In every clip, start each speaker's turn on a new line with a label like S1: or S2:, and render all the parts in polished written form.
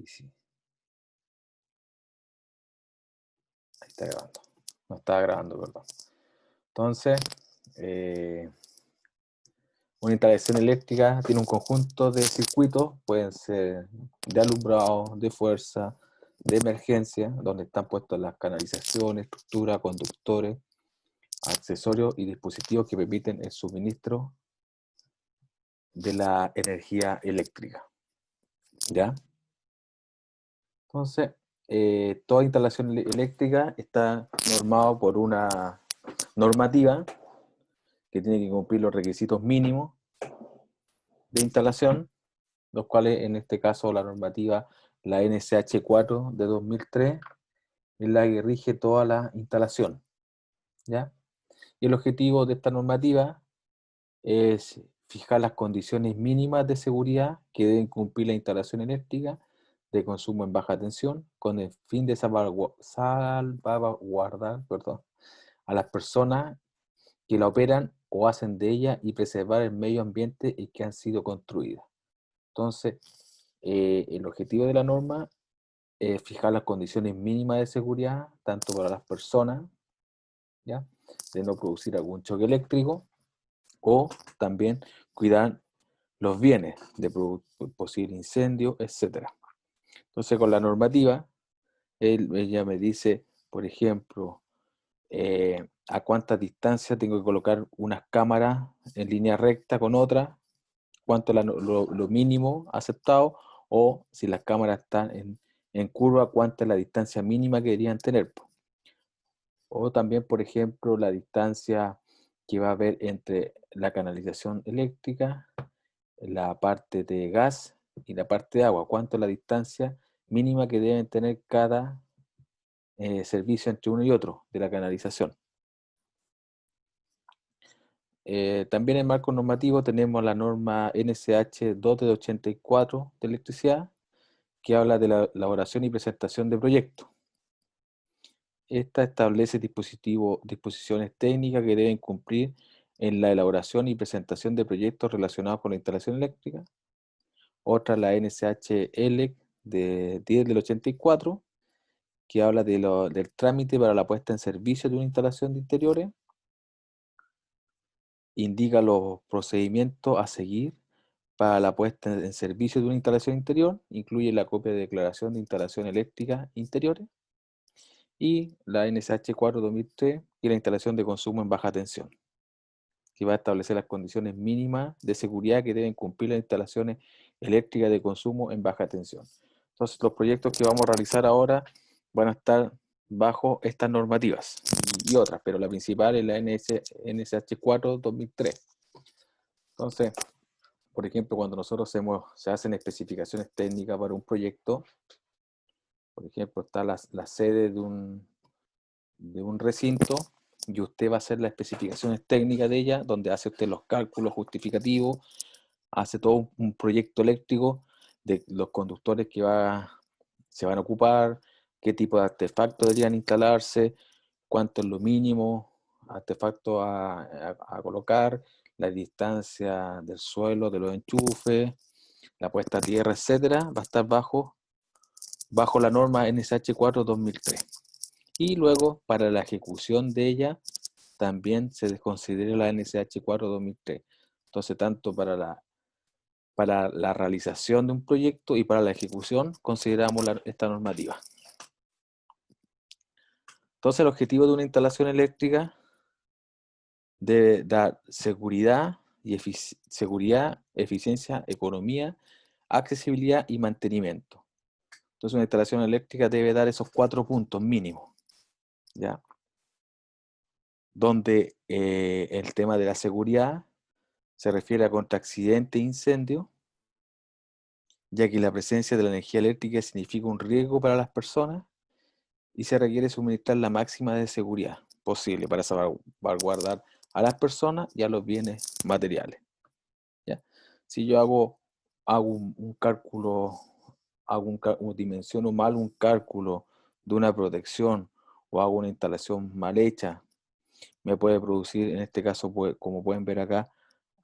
S1: Ahí sí. Ahí está grabando. No estaba grabando, perdón. Entonces, una instalación eléctrica tiene un conjunto de circuitos, pueden ser de alumbrado, de fuerza, de emergencia, donde están puestas las canalizaciones, estructuras, conductores, accesorios y dispositivos que permiten el suministro de la energía eléctrica. ¿Ya? Entonces, toda instalación eléctrica está normada por una normativa que tiene que cumplir los requisitos mínimos de instalación, los cuales en este caso la normativa, la NCH 4 de 2003, es la que rige toda la instalación. ¿Ya? Y el objetivo de esta normativa es fijar las condiciones mínimas de seguridad que deben cumplir la instalación eléctrica de consumo en baja tensión con el fin de salvaguardar a las personas que la operan o hacen de ella y preservar el medio ambiente en que han sido construidas. Entonces, el objetivo de la norma es fijar las condiciones mínimas de seguridad, tanto para las personas, ¿ya?, de no producir algún choque eléctrico, o también cuidar los bienes de posible incendio, etc. Entonces, con la normativa, ella me dice, por ejemplo, a cuánta distancia tengo que colocar unas cámaras en línea recta con otras, cuánto es lo mínimo aceptado, o si las cámaras están en curva, cuánta es la distancia mínima que deberían tener. O también, por ejemplo, la distancia que va a haber entre la canalización eléctrica, la parte de gas y la parte de agua. ¿Cuánto es la distancia mínima que deben tener cada servicio entre uno y otro de la canalización? También en marco normativo tenemos la norma NCH 2 de 84 de electricidad, que habla de la elaboración y presentación de proyectos. Esta establece disposiciones técnicas que deben cumplir en la elaboración y presentación de proyectos relacionados con la instalación eléctrica. Otra, la NCH-ELEC de 10 del 84, que habla del trámite para la puesta en servicio de una instalación de interiores. Indica los procedimientos a seguir para la puesta en servicio de una instalación interior. Incluye la copia de declaración de instalación eléctrica interiores. Y la NSH 4/2003 y la instalación de consumo en baja tensión, que va a establecer las condiciones mínimas de seguridad que deben cumplir las instalaciones eléctricas de consumo en baja tensión. Entonces, los proyectos que vamos a realizar ahora van a estar bajo estas normativas y otras, pero la principal es la NSH 4/2003. Entonces, por ejemplo, cuando nosotros se hacen especificaciones técnicas para un proyecto, por ejemplo, está la sede de un recinto, y usted va a hacer las especificaciones técnicas de ella, donde hace usted los cálculos justificativos, hace todo un proyecto eléctrico de los conductores que se van a ocupar, qué tipo de artefactos deberían instalarse, cuánto es lo mínimo artefactos a colocar, la distancia del suelo, de los enchufes, la puesta a tierra, etcétera, va a estar bajo la norma NSH 4/2003. Y luego, para la ejecución de ella, también se considera la NSH 4/2003. Entonces, tanto para la realización de un proyecto y para la ejecución, consideramos esta normativa. Entonces, el objetivo de una instalación eléctrica debe dar seguridad, eficiencia, economía, accesibilidad y mantenimiento. Entonces, una instalación eléctrica debe dar esos 4 puntos mínimos, ¿ya? Donde el tema de la seguridad se refiere a contra accidente e incendio, ya que la presencia de la energía eléctrica significa un riesgo para las personas y se requiere suministrar la máxima de seguridad posible para salvaguardar a las personas y a los bienes materiales, ¿ya? Si yo hago un cálculo, dimensiono mal un cálculo de una protección o hago una instalación mal hecha, me puede producir, en este caso, como pueden ver acá,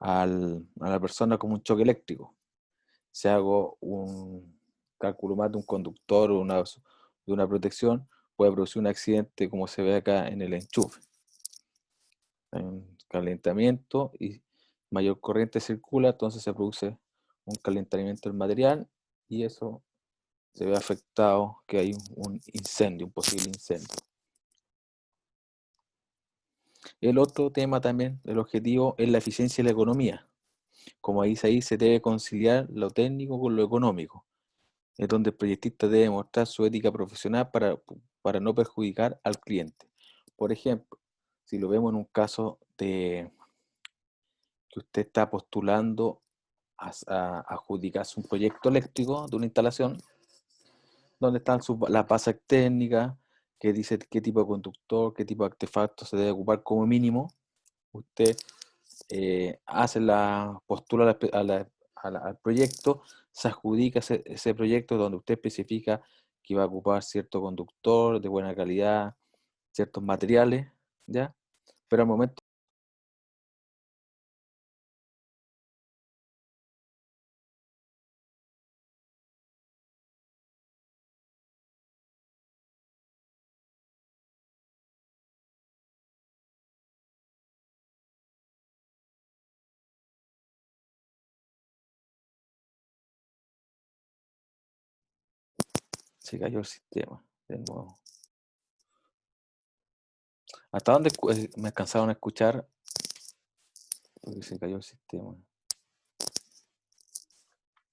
S1: a la persona como un choque eléctrico. Si hago cálculo más de un conductor o de una protección, puede producir un accidente como se ve acá en el enchufe. Hay un calentamiento y mayor corriente circula, entonces se produce un calentamiento del material y eso se ve afectado, que hay un incendio, un posible incendio. El otro tema también, el objetivo es la eficiencia y la economía. Como dice ahí, se debe conciliar lo técnico con lo económico. Es donde el proyectista debe mostrar su ética profesional para no perjudicar al cliente. Por ejemplo, si lo vemos en un caso de que usted está postulando a adjudicarse un proyecto eléctrico de una instalación, donde están las bases técnicas, que dice qué tipo de conductor, qué tipo de artefacto se debe ocupar como mínimo. Usted hace postula al proyecto, se adjudica ese proyecto donde usted especifica que va a ocupar cierto conductor de buena calidad, ciertos materiales, ¿ya? Pero al momento, se cayó el sistema de nuevo. ¿Hasta dónde me alcanzaron a escuchar? Porque se cayó el sistema.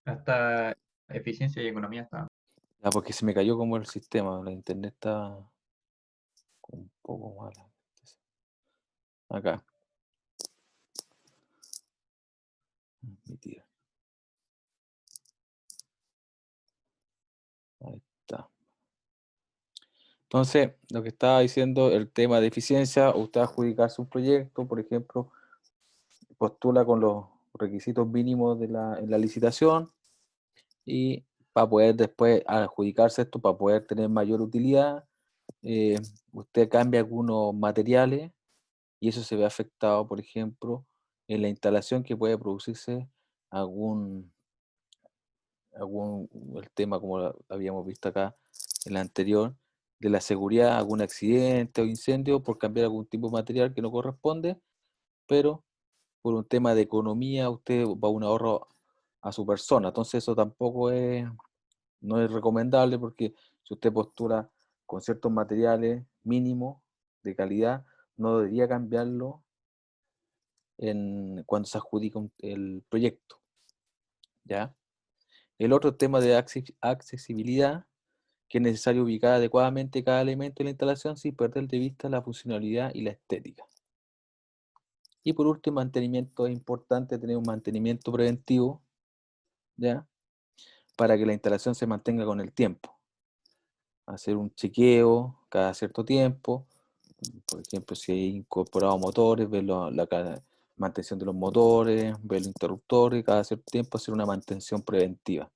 S2: Hasta eficiencia y economía está.
S1: Ah, porque se me cayó como el sistema, la internet está un poco mala. Acá. Admitir. Ahí está. Entonces, lo que estaba diciendo, el tema de eficiencia, usted adjudicarse un proyecto, por ejemplo, postula con los requisitos mínimos en la licitación y para poder después adjudicarse esto, para poder tener mayor utilidad, usted cambia algunos materiales y eso se ve afectado, por ejemplo, en la instalación que puede producirse algún, el tema como lo habíamos visto acá en la anterior, de la seguridad, algún accidente o incendio por cambiar algún tipo de material que no corresponde, pero por un tema de economía usted va a un ahorro a su persona. Entonces eso tampoco no es recomendable porque si usted postula con ciertos materiales mínimos de calidad, no debería cambiarlo cuando se adjudica el proyecto, ¿ya? El otro tema de accesibilidad, que es necesario ubicar adecuadamente cada elemento de la instalación sin perder de vista la funcionalidad y la estética. Y por último, mantenimiento. Es importante tener un mantenimiento preventivo, ¿ya? Para que la instalación se mantenga con el tiempo. Hacer un chequeo cada cierto tiempo, por ejemplo, si hay incorporado motores, ver la mantención de los motores, ver los interruptores, cada cierto tiempo hacer una mantención preventiva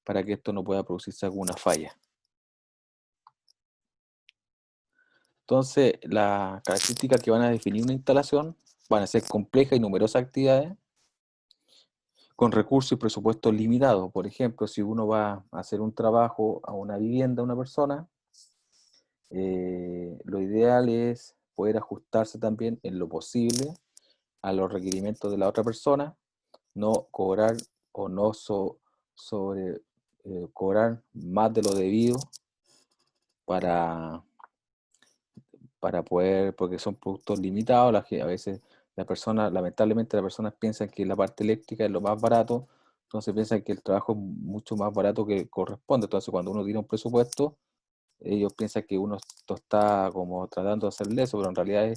S1: para que esto no pueda producirse alguna falla. Entonces, las características que van a definir una instalación van a ser complejas y numerosas actividades con recursos y presupuestos limitados. Por ejemplo, si uno va a hacer un trabajo a una vivienda, a una persona, lo ideal es poder ajustarse también en lo posible a los requerimientos de la otra persona, no cobrar o no sobre cobrar más de lo debido para, para poder, porque son productos limitados, a veces lamentablemente las personas piensan que la parte eléctrica es lo más barato, entonces piensan que el trabajo es mucho más barato que corresponde, entonces cuando uno tiene un presupuesto, ellos piensan que uno está como tratando de hacerle eso, pero en realidad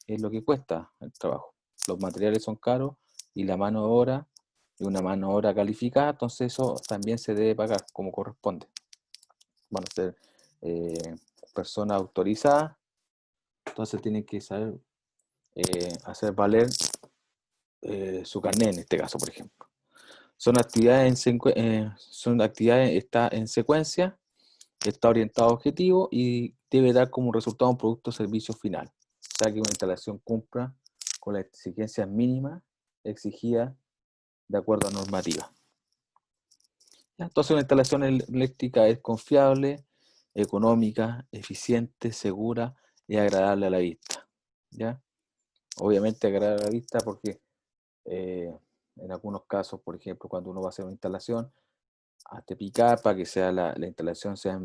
S1: es lo que cuesta el trabajo. Los materiales son caros y la mano de obra, y una mano de obra calificada, entonces eso también se debe pagar como corresponde. Van a ser personas autorizadas, entonces tienen que saber hacer valer su carnet en este caso, por ejemplo. Son actividades, está en secuencia, está orientado a objetivo y debe dar como resultado un producto o servicio final. O sea que una instalación cumpla con las exigencias mínimas exigidas de acuerdo a normativa. ¿Ya? Entonces una instalación eléctrica es confiable, económica, eficiente, segura y agradable a la vista. ¿Ya? Obviamente agradable a la vista porque en algunos casos, por ejemplo, cuando uno va a hacer una instalación, hazte picar para que sea la instalación sea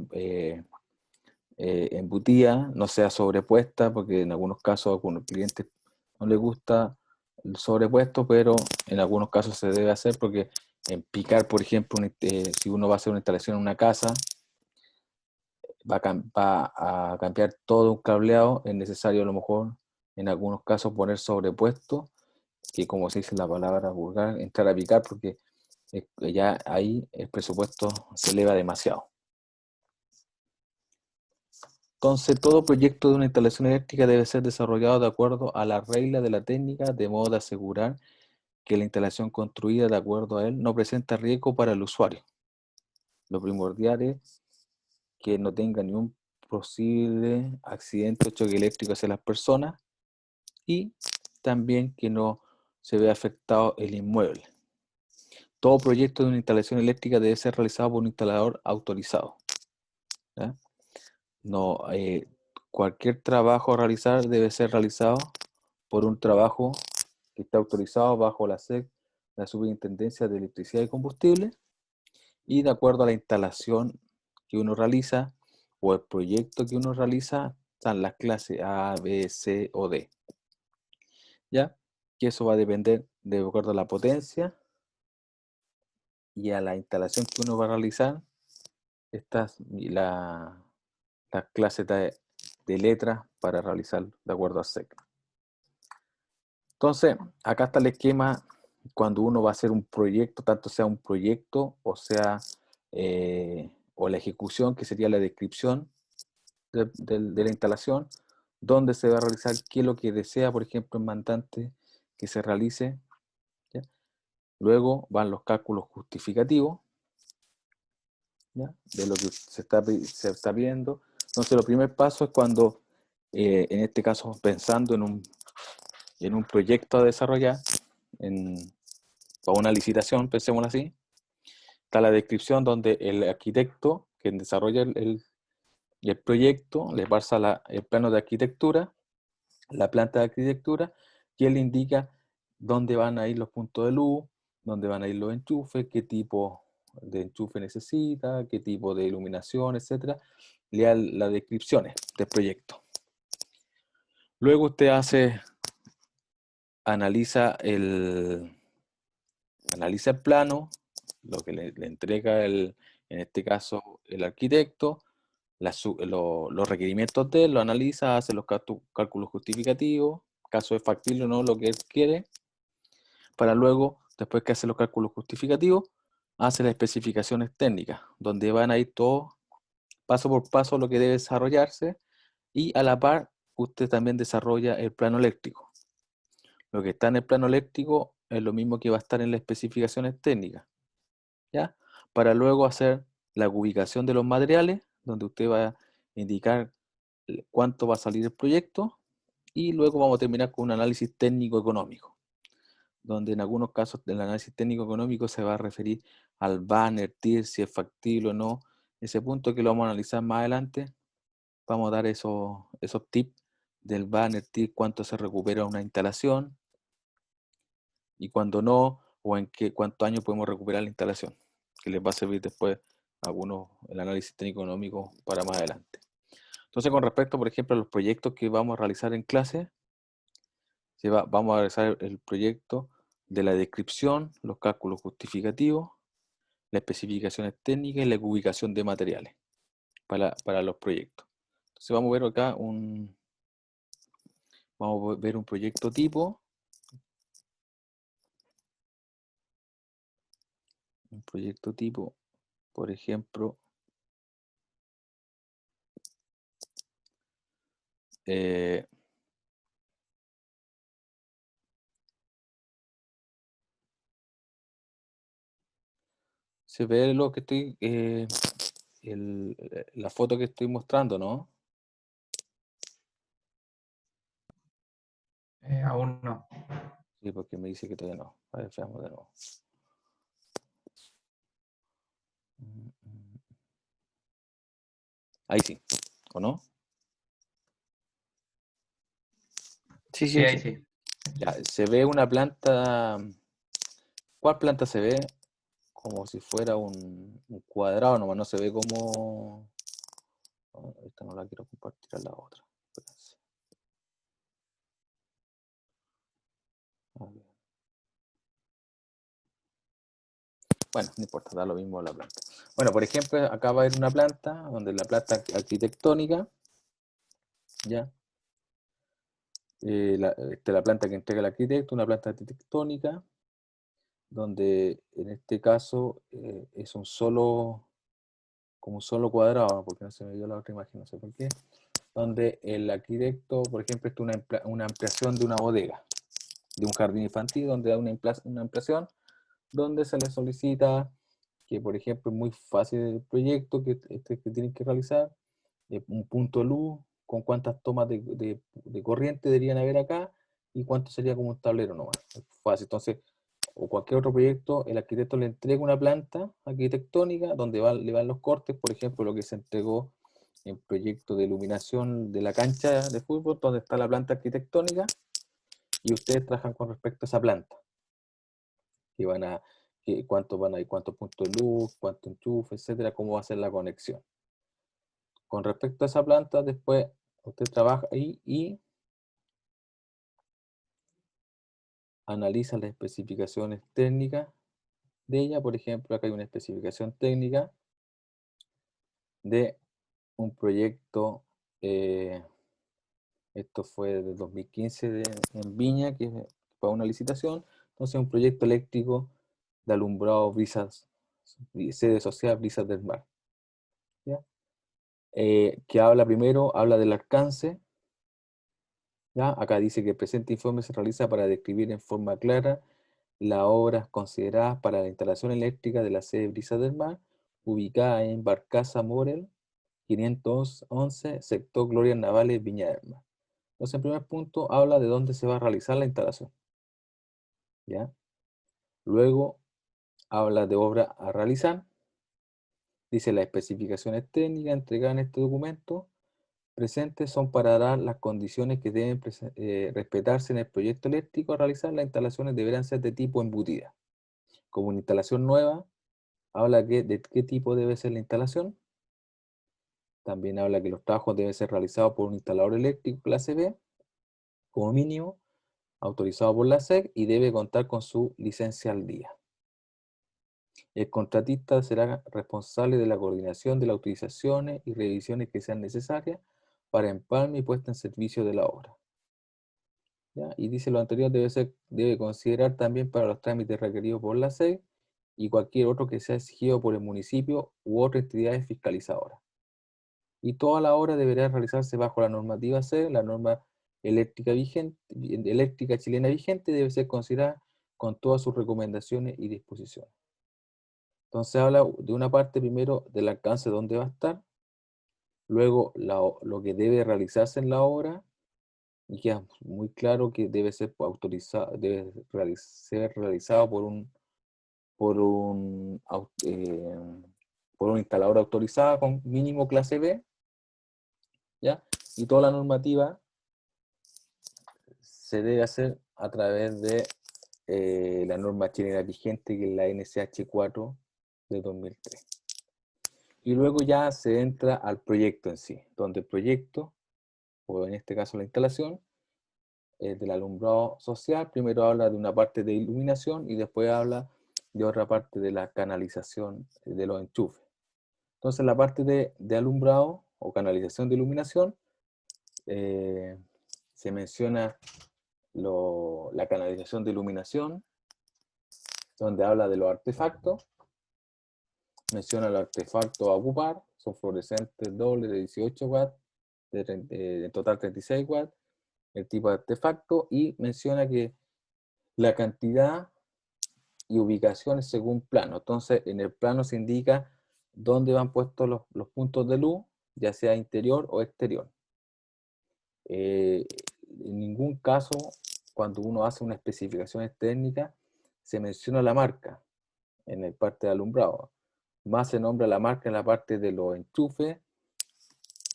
S1: embutida, no sea sobrepuesta, porque en algunos casos a algunos clientes no les gusta el sobrepuesto, pero en algunos casos se debe hacer porque en picar, por ejemplo, si uno va a hacer una instalación en una casa, va a cambiar todo un cableado, es necesario a lo mejor en algunos casos poner sobrepuesto, que como se dice en la palabra vulgar, entrar a picar porque ya ahí el presupuesto se eleva demasiado. Entonces, todo proyecto de una instalación eléctrica debe ser desarrollado de acuerdo a las reglas de la técnica, de modo de asegurar que la instalación construida de acuerdo a él no presenta riesgo para el usuario. Lo primordial es que no tenga ningún posible accidente o choque eléctrico hacia las personas y también que no se vea afectado el inmueble. Todo proyecto de una instalación eléctrica debe ser realizado por un instalador autorizado. ¿Ya? No, cualquier trabajo a realizar debe ser realizado por un trabajo que está autorizado bajo la SEC, la Superintendencia de Electricidad y Combustible, y de acuerdo a la instalación que uno realiza o el proyecto que uno realiza, están las clases A, B, C o D. ¿Ya? Que eso va a depender de acuerdo a la potencia y a la instalación que uno va a realizar. Estas las clases de letras para realizar de acuerdo a SEC. Entonces, acá está el esquema cuando uno va a hacer un proyecto, tanto sea un proyecto o sea o la ejecución, que sería la descripción de la instalación, donde se va a realizar, qué es lo que desea, por ejemplo, el mandante que se realice. ¿Ya? Luego van los cálculos justificativos, ¿ya? De lo que se está viendo. Entonces, el primer paso es cuando, en este caso, pensando en un proyecto a desarrollar, para una licitación, pensemos así, está la descripción donde el arquitecto que desarrolla el proyecto le pasa el plano de arquitectura, la planta de arquitectura, y él le indica dónde van a ir los puntos de luz, dónde van a ir los enchufes, qué tipo de enchufe necesita, qué tipo de iluminación, etcétera. Le da las descripciones del proyecto. Luego usted analiza analiza el plano, lo que le entrega en este caso el arquitecto, los requerimientos de él, lo analiza, hace los cálculos justificativos, caso es factible o no lo que él quiere, para luego, después que hace los cálculos justificativos, hace las especificaciones técnicas, donde van a ir todos paso por paso lo que debe desarrollarse y a la par usted también desarrolla el plano eléctrico. Lo que está en el plano eléctrico es lo mismo que va a estar en las especificaciones técnicas, ¿ya? Para luego hacer la ubicación de los materiales, donde usted va a indicar cuánto va a salir el proyecto y luego vamos a terminar con un análisis técnico-económico, donde en algunos casos el análisis técnico-económico se va a referir al banner, TIR, si es factible o no. Ese punto que lo vamos a analizar más adelante, vamos a dar esos tips del banner, TIR, cuánto se recupera una instalación y cuándo no, o en cuántos años podemos recuperar la instalación, que les va a servir después algunos el análisis técnico-económico para más adelante. Entonces, con respecto, por ejemplo, a los proyectos que vamos a realizar en clase, vamos a realizar el proyecto de la descripción, los cálculos justificativos, las especificaciones técnicas y la ubicación de materiales para los proyectos. Entonces vamos a ver acá vamos a ver un proyecto tipo, por ejemplo, eh, se ve lo que estoy, la foto que estoy mostrando, ¿no?
S2: Aún no.
S1: Sí, porque me dice que todavía no. A ver, veamos de nuevo. Ahí sí, ¿o no?
S3: Sí,
S2: Sí,
S3: sí,
S2: ahí
S3: sí.
S2: sí.
S1: Ya, se ve una planta. ¿Cuál planta se ve? Como si fuera un cuadrado, nomás no se ve como. Oh, esta no la quiero compartir a la otra. Espérense. A ver. Bueno, no importa, da lo mismo la planta. Bueno, por ejemplo, acá va a haber una planta, donde la planta arquitectónica, ¿ya? La planta que entrega el arquitecto, una planta arquitectónica, donde en este caso es como un solo cuadrado, porque no se me dio la otra imagen, no sé por qué, donde el arquitecto, por ejemplo, esto es una ampliación de una bodega, de un jardín infantil, donde da una ampliación, donde se le solicita que, por ejemplo, es muy fácil el proyecto que tienen que realizar, un punto de luz, con cuántas tomas de corriente deberían haber acá, y cuánto sería como un tablero nomás. Es fácil. Entonces, o cualquier otro proyecto, el arquitecto le entrega una planta arquitectónica donde le van los cortes, por ejemplo, lo que se entregó en proyecto de iluminación de la cancha de fútbol, donde está la planta arquitectónica, y ustedes trabajan con respecto a esa planta, que van a, cuántos van a ir, cuántos puntos de luz, cuánto enchufe, etcétera, cómo va a ser la conexión. Con respecto a esa planta, después usted trabaja ahí y analiza las especificaciones técnicas de ella. Por ejemplo, acá hay una especificación técnica de un proyecto, esto fue de 2015 en Viña, que fue una licitación. Entonces, un proyecto eléctrico de alumbrado Brisas, sede social Brisas del Mar, ¿ya? Que habla del alcance, ¿ya? Acá dice que el presente informe se realiza para describir en forma clara las obras consideradas para la instalación eléctrica de la sede Brisas del Mar, ubicada en Barcaza Morel, 511, sector Glorias Navales, Viña del Mar. Entonces, en primer punto, habla de dónde se va a realizar la instalación, ¿ya? Luego, habla de obra a realizar, dice las especificaciones técnicas entregadas en este documento presentes son para dar las condiciones que deben respetarse en el proyecto eléctrico a realizar. Las instalaciones deberán ser de tipo embutida. Como una instalación nueva, habla de qué tipo debe ser la instalación. También habla que los trabajos deben ser realizados por un instalador eléctrico clase B, como mínimo, autorizado por la SEC, y debe contar con su licencia al día. El contratista será responsable de la coordinación de las utilizaciones y revisiones que sean necesarias para empalme y puesta en servicio de la obra, ¿ya? Y dice lo anterior debe considerar también para los trámites requeridos por la SEC y cualquier otro que sea exigido por el municipio u otras entidades fiscalizadoras. Y toda la obra deberá realizarse bajo la normativa C, la norma eléctrica vigente, eléctrica chilena vigente, debe ser considerada con todas sus recomendaciones y disposiciones. Entonces habla de una parte primero del alcance, dónde va a estar, luego lo que debe realizarse en la obra, y queda muy claro que debe ser autorizado, debe ser realizado por un, au- eh, por un instalador autorizado con mínimo clase B, ¿ya? Y toda la normativa se debe hacer a través de la norma chilena vigente, que es la NCH 4 de 2003. Y luego ya se entra al proyecto en sí, donde el proyecto, o en este caso la instalación, del alumbrado social, primero habla de una parte de iluminación y después habla de otra parte de la canalización de los enchufes. Entonces la parte de alumbrado o canalización de iluminación, eh, se menciona la canalización de iluminación, donde habla de los artefactos, menciona los artefactos a ocupar, son fluorescentes dobles de 18 watts, en total 36 watts, el tipo de artefacto, y menciona que la cantidad y ubicación es según plano. Entonces, en el plano se indica dónde van puestos los puntos de luz, ya sea interior o exterior. En ningún caso, cuando uno hace una especificación técnica, se menciona la marca en el parte de alumbrado. más se nombra la marca en la parte de los enchufes,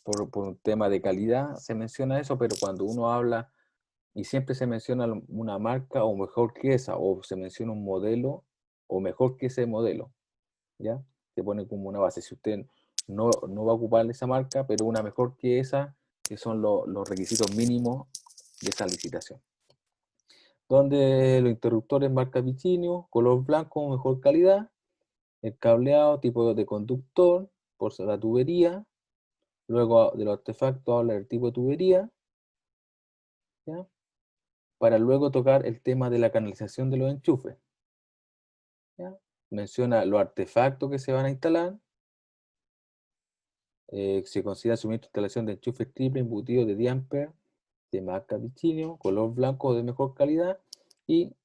S1: por un tema de calidad se menciona eso, pero cuando uno habla, y siempre se menciona una marca o mejor que esa, o se menciona un modelo o mejor que ese modelo, ¿ya? Se pone como una base. Si usted no va a ocupar esa marca, pero una mejor que esa, que son los requisitos mínimos de esa licitación. Donde los interruptores marca Vichinio, color blanco, mejor calidad, el cableado, tipo de conductor, por la tubería, luego de los artefactos habla del tipo de tubería, ¿ya? Para luego tocar el tema de la canalización de los enchufes, ¿ya? Menciona los artefactos que se van a instalar, se considera suministro de instalación de enchufes triple embutidos de 10 A de marca Vichinio, color blanco o de mejor calidad, y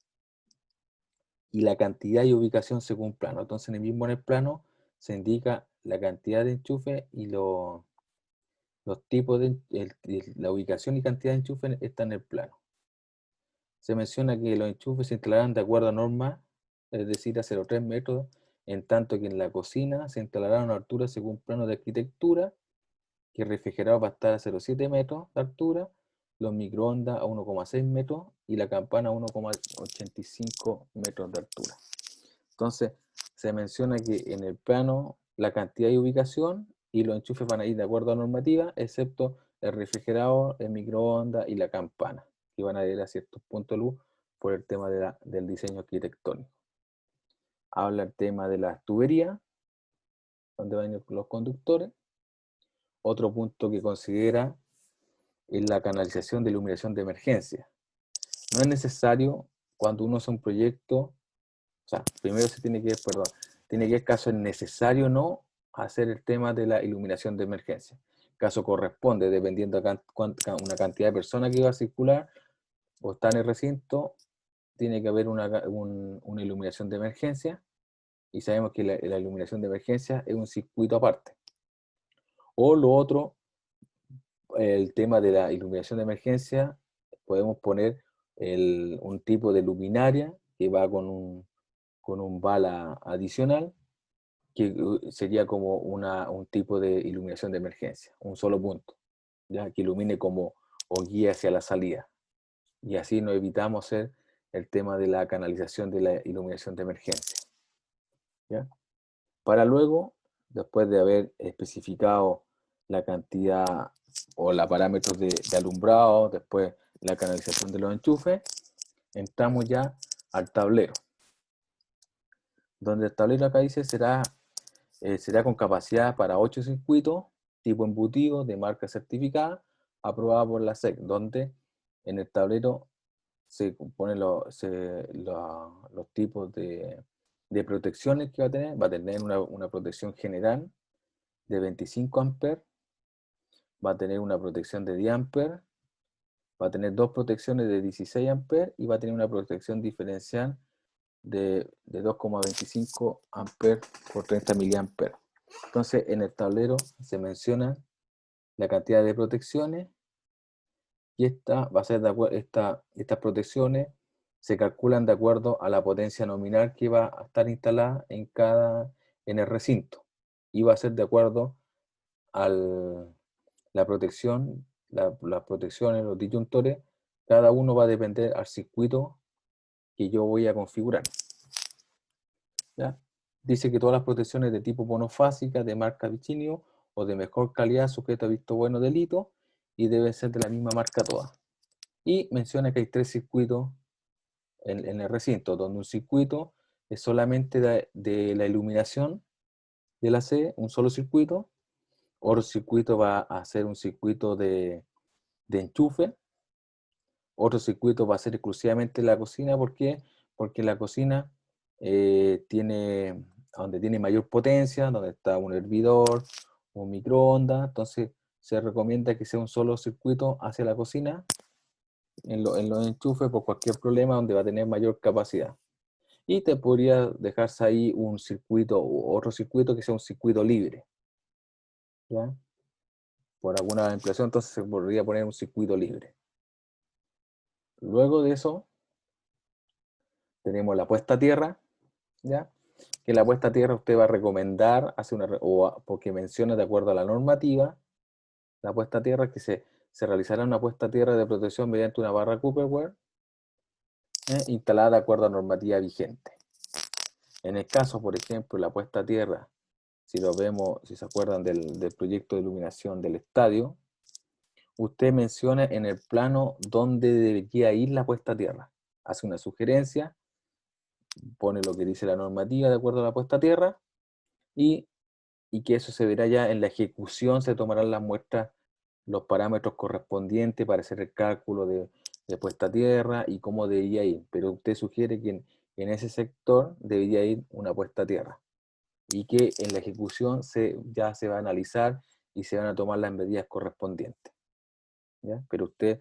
S1: la cantidad y ubicación según plano. Entonces, en el plano se indica la cantidad de enchufes y los tipos de la ubicación y cantidad de enchufes está en el plano. Se menciona que los enchufes se instalarán de acuerdo a normas, es decir, a 0,3 metros, en tanto que en la cocina se instalará una altura según plano de arquitectura, que el refrigerador va a estar a 0,7 metros de altura, los microondas a 1,6 metros y la campana a 1,85 metros de altura. Entonces, se menciona que en el plano la cantidad y ubicación y los enchufes van a ir de acuerdo a normativa, excepto el refrigerador, el microondas y la campana, que van a ir a ciertos puntos de luz por el tema del diseño arquitectónico. Habla el tema de las tuberías, donde van a ir los conductores. Otro punto que considera es la canalización de iluminación de emergencia. No es necesario cuando uno hace un proyecto, o sea, primero se tiene que ver caso es necesario o no hacer el tema de la iluminación de emergencia. Caso corresponde, dependiendo de una cantidad de personas que va a circular o está en el recinto, tiene que haber una iluminación de emergencia, y sabemos que la iluminación de emergencia es un circuito aparte. O lo otro, el tema de la iluminación de emergencia, podemos poner un tipo de luminaria que va con un bala adicional, que sería como un tipo de iluminación de emergencia, un solo punto, ¿ya? Que ilumine como o guíe hacia la salida. Y así nos evitamos hacer el tema de la canalización de la iluminación de emergencia, ¿ya? Para luego, después de haber especificado la cantidad o los parámetros de alumbrado, después la canalización de los enchufes, entramos ya al tablero, donde el tablero acá dice será con capacidad para 8 circuitos, tipo embutido, de marca certificada, aprobada por la SEC, donde en el tablero se ponen los tipos de protecciones que va a tener. Va a tener una protección general de 25 amperes, va a tener una protección de 10 amperes, va a tener dos protecciones de 16 amperes y va a tener una protección diferencial de 2,25 amperes por 30 miliamperes. Entonces, en el tablero se menciona la cantidad de protecciones, y esta va a ser estas protecciones se calculan de acuerdo a la potencia nominal que va a estar instalada en el recinto, y va a ser de acuerdo a la protección, las protecciones, los disyuntores, cada uno va a depender al circuito que yo voy a configurar, ¿ya? Dice que todas las protecciones de tipo monofásica, de marca Vichinio o de mejor calidad, sujeto a visto bueno del hito, y deben ser de la misma marca todas. Y menciona que hay 3 circuitos en el recinto, donde un circuito es solamente de la iluminación de la sede, un solo circuito. Otro circuito va a ser un circuito de enchufe. Otro circuito va a ser exclusivamente la cocina. ¿Por qué? Porque la cocina donde tiene mayor potencia, donde está un hervidor, un microondas. Entonces se recomienda que sea un solo circuito hacia la cocina en los enchufes por cualquier problema, donde va a tener mayor capacidad. Y te podría dejarse ahí un circuito u otro circuito que sea un circuito libre, ¿ya? Por alguna ampliación, entonces se podría poner un circuito libre. Luego de eso, tenemos la puesta a tierra, ¿ya? que la puesta a tierra usted va a recomendar, porque menciona de acuerdo a la normativa, la puesta a tierra que se realizará una puesta a tierra de protección mediante una barra Cooperware instalada de acuerdo a normativa vigente. En el caso, por ejemplo, la puesta a tierra, si lo vemos, si se acuerdan del proyecto de iluminación del estadio, usted menciona en el plano dónde debería ir la puesta a tierra. Hace una sugerencia, pone lo que dice la normativa de acuerdo a la puesta a tierra, y que eso se verá ya en la ejecución, se tomarán las muestras, los parámetros correspondientes para hacer el cálculo de puesta a tierra y cómo debería ir. Pero usted sugiere que en ese sector debería ir una puesta a tierra y que en la ejecución ya se va a analizar y se van a tomar las medidas correspondientes, ¿ya? Pero usted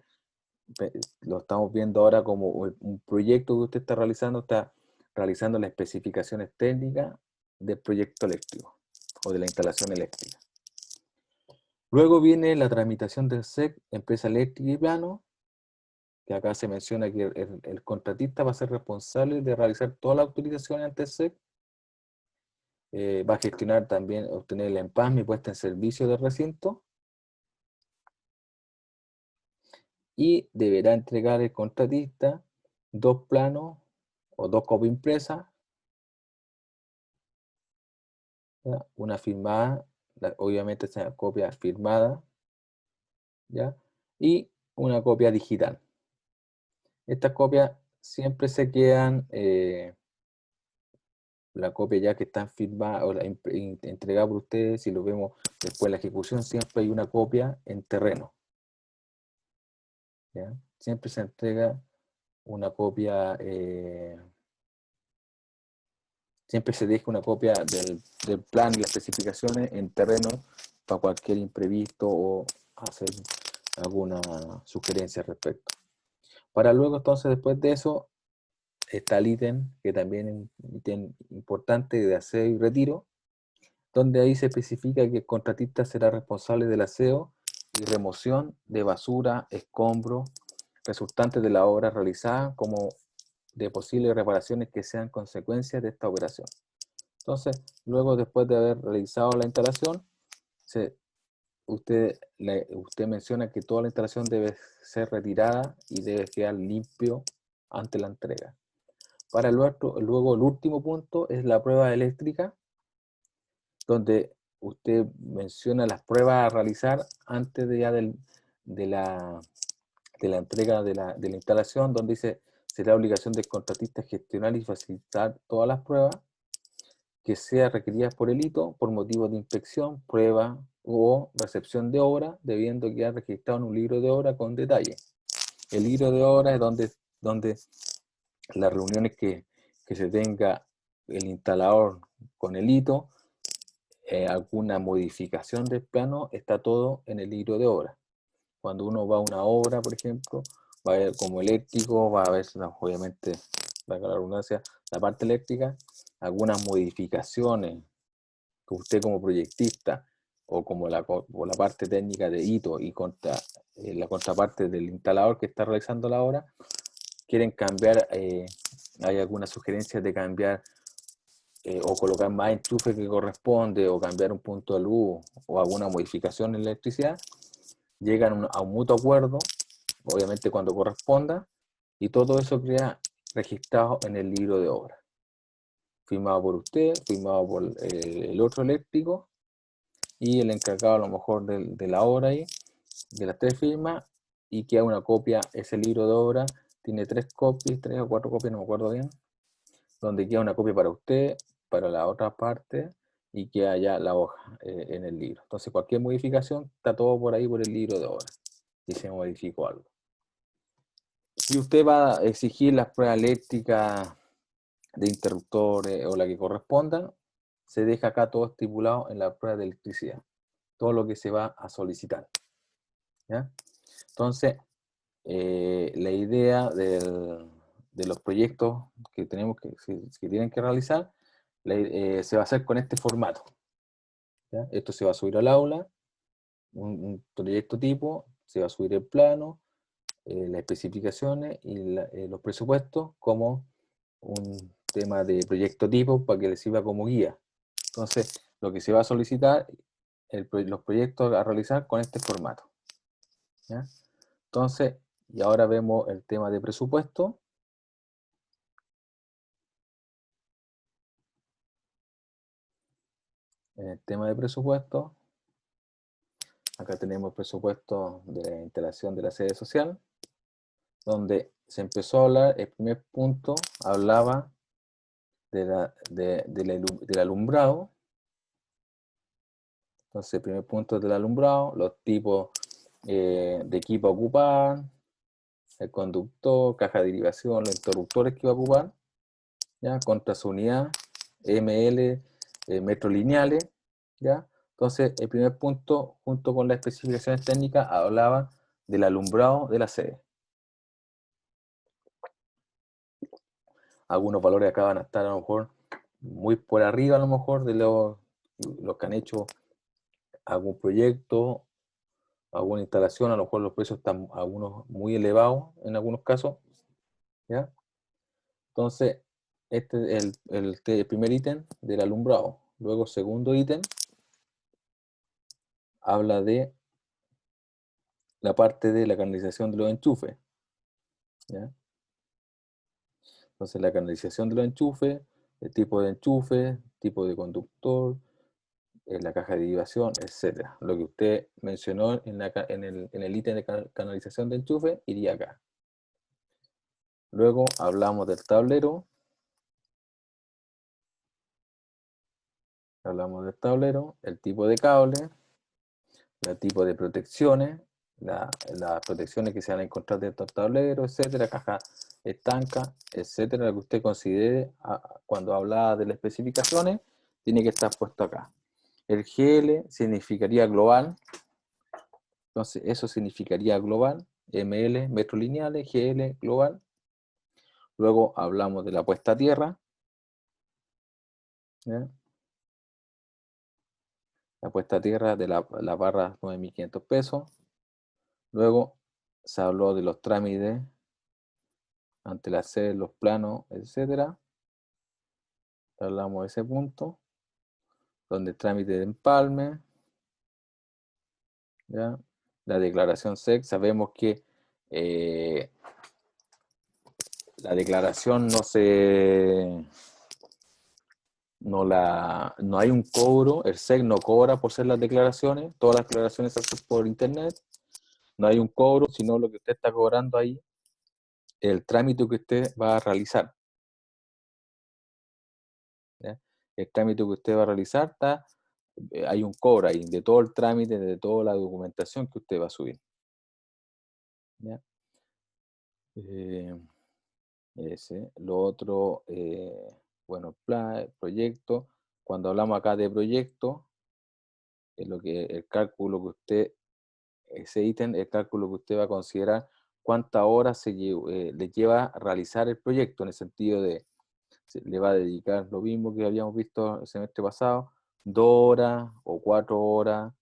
S1: lo estamos viendo ahora como un proyecto que usted está realizando las especificaciones técnicas del proyecto eléctrico o de la instalación eléctrica. Luego viene la tramitación del SEC, empresa eléctrica y plano, que acá se menciona que el contratista va a ser responsable de realizar todas las autorizaciones ante el SEC. Va a gestionar también, obtener el empalme y puesta en servicio del recinto. Y deberá entregar el contratista 2 planos o 2 copias impresas, ¿ya? Una firmada, obviamente esa copia firmada, ¿ya? Y una copia digital. Estas copias siempre se quedan, la copia ya que están firmadas o entregada por ustedes, si lo vemos después de la ejecución, siempre hay una copia en terreno, ¿ya? Siempre se entrega una copia, siempre se deja una copia del plan y las especificaciones en terreno para cualquier imprevisto o hacer alguna sugerencia al respecto. Para luego, entonces, después de eso, está el ítem, que también es un ítem importante de aseo y retiro, donde ahí se especifica que el contratista será responsable del aseo y remoción de basura, escombros, resultantes de la obra realizada, como de posibles reparaciones que sean consecuencias de esta operación. Entonces, luego, después de haber realizado la instalación, usted menciona que toda la instalación debe ser retirada y debe quedar limpio ante la entrega. Para luego el último punto es la prueba eléctrica, donde usted menciona las pruebas a realizar antes de la entrega de la instalación, donde dice: será obligación del contratista gestionar y facilitar todas las pruebas que sean requeridas por el hito por motivos de inspección, prueba o recepción de obra, debiendo quedar registrado en un libro de obra con detalle. El libro de obra es donde las reuniones que se tenga el instalador con el hito, alguna modificación del plano, está todo en el libro de obra. Cuando uno va a una obra, por ejemplo, va a ver como eléctrico, va a ver, obviamente, para la redundancia, la parte eléctrica, algunas modificaciones que usted como proyectista o como la parte técnica de hito y la contraparte del instalador que está realizando la obra, quieren cambiar, hay algunas sugerencias de cambiar o colocar más enchufe que corresponde, o cambiar un punto de luz, o alguna modificación en la electricidad, llegan a un mutuo acuerdo, obviamente cuando corresponda, y todo eso queda registrado en el libro de obra. Firmado por usted, firmado por el otro eléctrico, y el encargado a lo mejor de la obra ahí, de las 3 firmas, y queda una copia. Ese libro de obra tiene 3 copias, 3 o 4 copias, no me acuerdo bien, donde queda una copia para usted, para la otra parte, y queda ya la hoja en el libro. Entonces cualquier modificación está todo por ahí por el libro de obra, si se modificó algo. Si usted va a exigir las pruebas eléctricas de interruptores o la que corresponda, se deja acá todo estipulado en la prueba de electricidad, todo lo que se va a solicitar, ¿ya? Entonces, la idea de los proyectos que tienen que realizar se va a hacer con este formato, ¿ya? Esto se va a subir al aula, un proyecto tipo, se va a subir el plano, las especificaciones y los presupuestos como un tema de proyecto tipo para que les sirva como guía. Entonces, lo que se va a solicitar, los proyectos a realizar con este formato. ¿Ya? Entonces, y ahora vemos el tema de presupuesto. En el tema de presupuesto, acá tenemos el presupuesto de la instalación de la sede social, donde se empezó a hablar, el primer punto hablaba del alumbrado. Entonces, el primer punto es del alumbrado, los tipos de equipo a ocupar, el conductor, caja de derivación, los interruptores que va a ocupar, ¿ya? Contra su unidad, ML, metros lineales, ¿ya? Entonces, el primer punto, junto con las especificaciones técnicas, hablaba del alumbrado de la sede. Algunos valores acá van a estar a lo mejor muy por arriba, a lo mejor, de los que han hecho algún proyecto, alguna instalación. A lo mejor los precios están algunos muy elevados en algunos casos, ¿ya? Entonces, este es el primer ítem del alumbrado. Luego, segundo ítem, habla de la parte de la canalización de los enchufes, ¿ya? Entonces, la canalización de los enchufes, el tipo de enchufe, tipo de conductor, la caja de derivación, etcétera. Lo que usted mencionó en el ítem de canalización de enchufe iría acá. Luego hablamos del tablero. Hablamos del tablero, el tipo de cable, el tipo de protecciones, las protecciones que se van a encontrar dentro del tablero, etcétera, caja estanca, etcétera, lo que usted considere cuando habla de las especificaciones, tiene que estar puesto acá. El GL significaría global, entonces eso significaría global, ML, metros lineales, GL, global. Luego hablamos de la puesta a tierra, ¿ya? La puesta a tierra de la barra 9.500 pesos. Luego se habló de los trámites ante la sede, los planos, etcétera. Hablamos de ese punto, donde el trámite de empalme, ¿ya? La declaración SEC, sabemos que la declaración no hay un cobro, el SEC no cobra por ser las declaraciones, todas las declaraciones se hacen por internet, no hay un cobro, sino lo que usted está cobrando ahí, el trámite que usted va a realizar, ¿ya? El trámite que usted va a realizar hay un cobro ahí de todo el trámite, de toda la documentación que usted va a subir, ¿ya? Lo otro, bueno, proyecto. Cuando hablamos acá de proyecto, es el cálculo que usted, ese ítem, el cálculo que usted va a considerar cuántas horas le lleva a realizar el proyecto, en el sentido de, le va a dedicar lo mismo que habíamos visto el semestre pasado, 2 horas o 4 horas,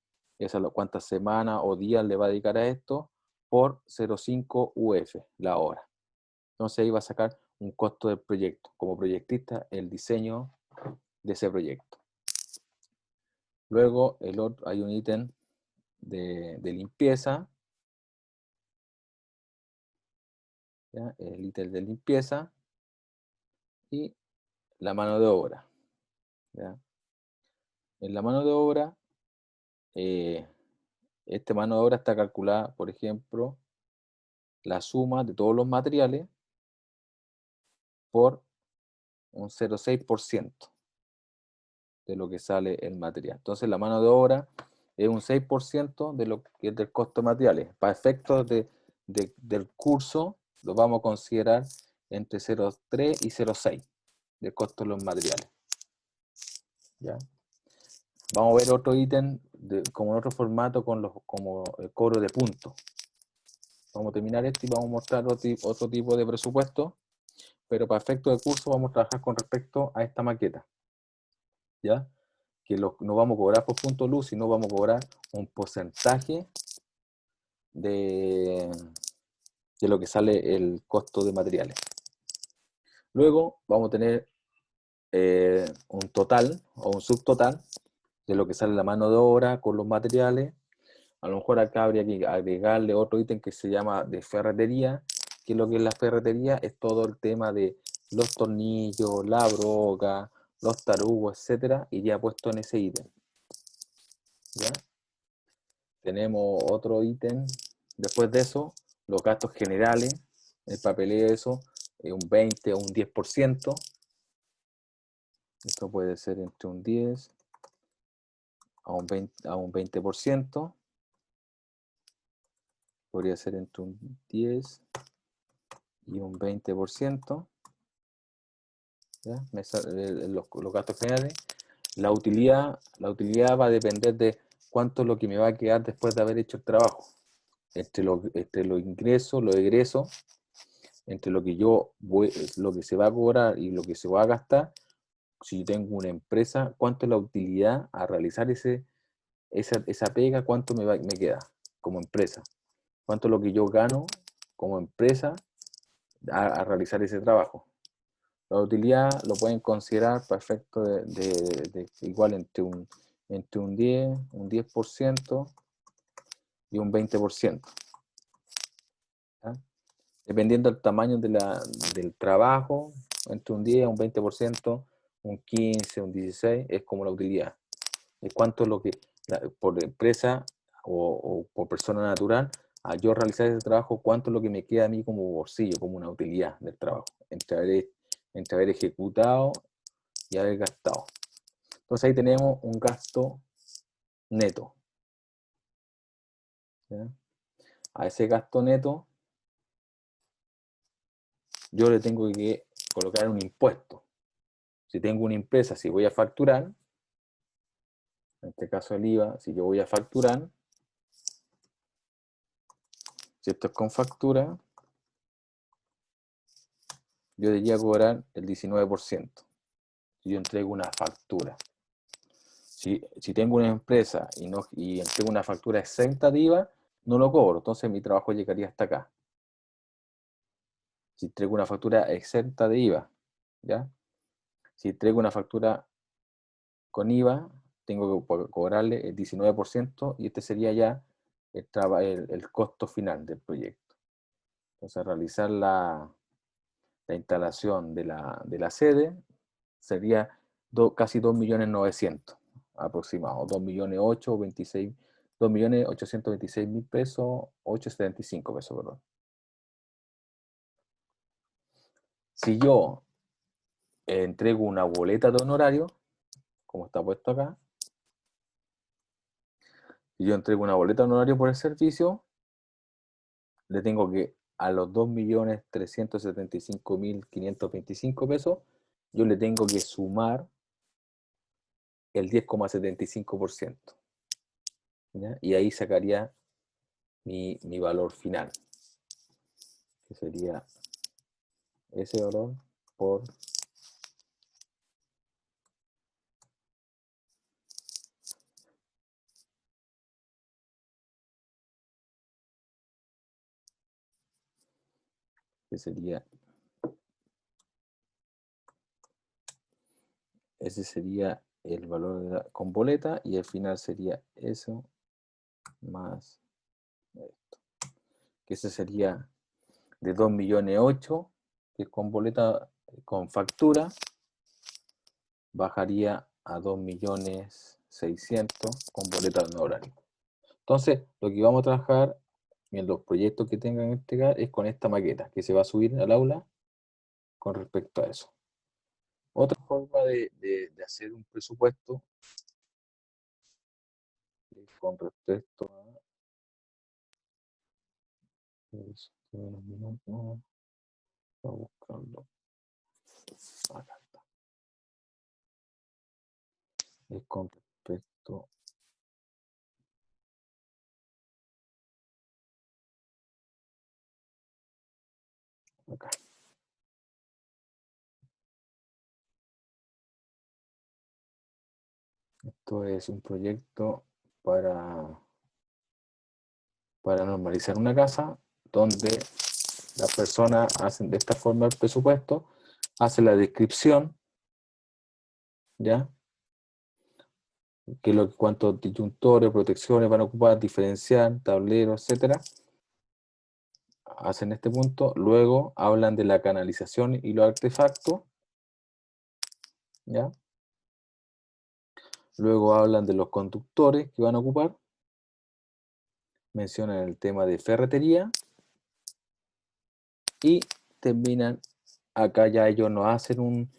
S1: cuántas semanas o días le va a dedicar a esto, por 0,5 UF la hora. Entonces ahí va a sacar un costo del proyecto, como proyectista, el diseño de ese proyecto. Luego hay un ítem de limpieza, ¿ya? El ítem de limpieza y la mano de obra, ¿ya? En la mano de obra, esta mano de obra está calculada, por ejemplo, la suma de todos los materiales por un 0,6% de lo que sale el material. Entonces la mano de obra es un 6% de lo que es del costo de materiales. Para efectos del curso, lo vamos a considerar entre 0,3 y 0,6 del costo de los materiales, ¿ya? Vamos a ver otro ítem como en otro formato como el cobro de puntos. Vamos a terminar y vamos a mostrar otro tipo de presupuesto, pero para efectos de curso vamos a trabajar con respecto a esta maqueta, ¿ya? Que no vamos a cobrar por punto luz, sino vamos a cobrar un porcentaje de lo que sale el costo de materiales. Luego vamos a tener un total o un subtotal de lo que sale la mano de obra con los materiales. A lo mejor acá habría que agregarle otro ítem que se llama de ferretería, que lo que es la ferretería es todo el tema de los tornillos, la broca, los tarugos, etcétera, iría puesto en ese ítem. ¿Ya? Tenemos otro ítem, después de eso, los gastos generales, el papeleo, eso, un 20 o un 10%. Esto puede ser entre un 10 a un 20%. Podría ser entre un 10 y un 20%. ¿Ya? Los gastos generales. La utilidad va a depender de cuánto es lo que me va a quedar después de haber hecho el trabajo. Entre los ingresos, los egresos, entre lo que lo que se va a cobrar y lo que se va a gastar. Si yo tengo una empresa, ¿cuánto es la utilidad a realizar esa pega? ¿Cuánto me queda como empresa? ¿Cuánto es lo que yo gano como empresa a realizar ese trabajo? La utilidad lo pueden considerar para efectos de igual entre un 10% y un 20%. ¿Ya? Dependiendo del tamaño del trabajo, entre un 10 a un 20%, un 15, un 16, es como la utilidad. Es cuánto es lo que, por empresa o por persona natural, a yo realizar ese trabajo, cuánto es lo que me queda a mí como bolsillo, como una utilidad del trabajo, entre haber ejecutado y haber gastado. Entonces ahí tenemos un gasto neto. ¿Ya? A ese gasto neto yo le tengo que colocar un impuesto. Si tengo una empresa, si voy a facturar, en este caso el IVA, si yo voy a facturar, si esto es con factura, yo debería cobrar el 19%. Si yo entrego una factura. Si tengo una empresa y entrego una factura exenta de IVA, no lo cobro, entonces mi trabajo llegaría hasta acá. Si entrego una factura exenta de IVA, ¿ya? Si entrego una factura con IVA, tengo que cobrarle el 19% y este sería ya el costo final del proyecto. Entonces, realizar la instalación de la sede sería casi 2.900.000 aproximado, 2.826.000 pesos, 875 pesos, perdón. Si yo entrego una boleta de honorario, como está puesto acá, si yo entrego una boleta de honorario por el servicio, le tengo que a los 2.375.525 pesos, yo le tengo que sumar el 10,75%. ¿Ya? Y ahí sacaría mi valor final, que sería ese valor por que sería ese sería el valor con boleta y el final sería eso más esto, que ese sería de 2.800.000, que con boleta, con factura, bajaría a 2.600.000 con boleta de honorario. Entonces, lo que vamos a trabajar en los proyectos que tengan que entregar es con esta maqueta que se va a subir al aula con respecto a eso. Otra forma de hacer un presupuesto con respecto a a buscarlo. Acá está. Es con respecto acá. Esto es un proyecto para normalizar una casa donde las personas hacen de esta forma el presupuesto, hacen la descripción ¿ya? Cuántos disyuntores, protecciones van a ocupar, diferencial, tablero, etcétera. Hacen este punto. Luego hablan de la canalización y los artefactos, ¿ya? Luego hablan de los conductores que van a ocupar. Mencionan el tema de ferretería. Y terminan, acá ya ellos no hacen un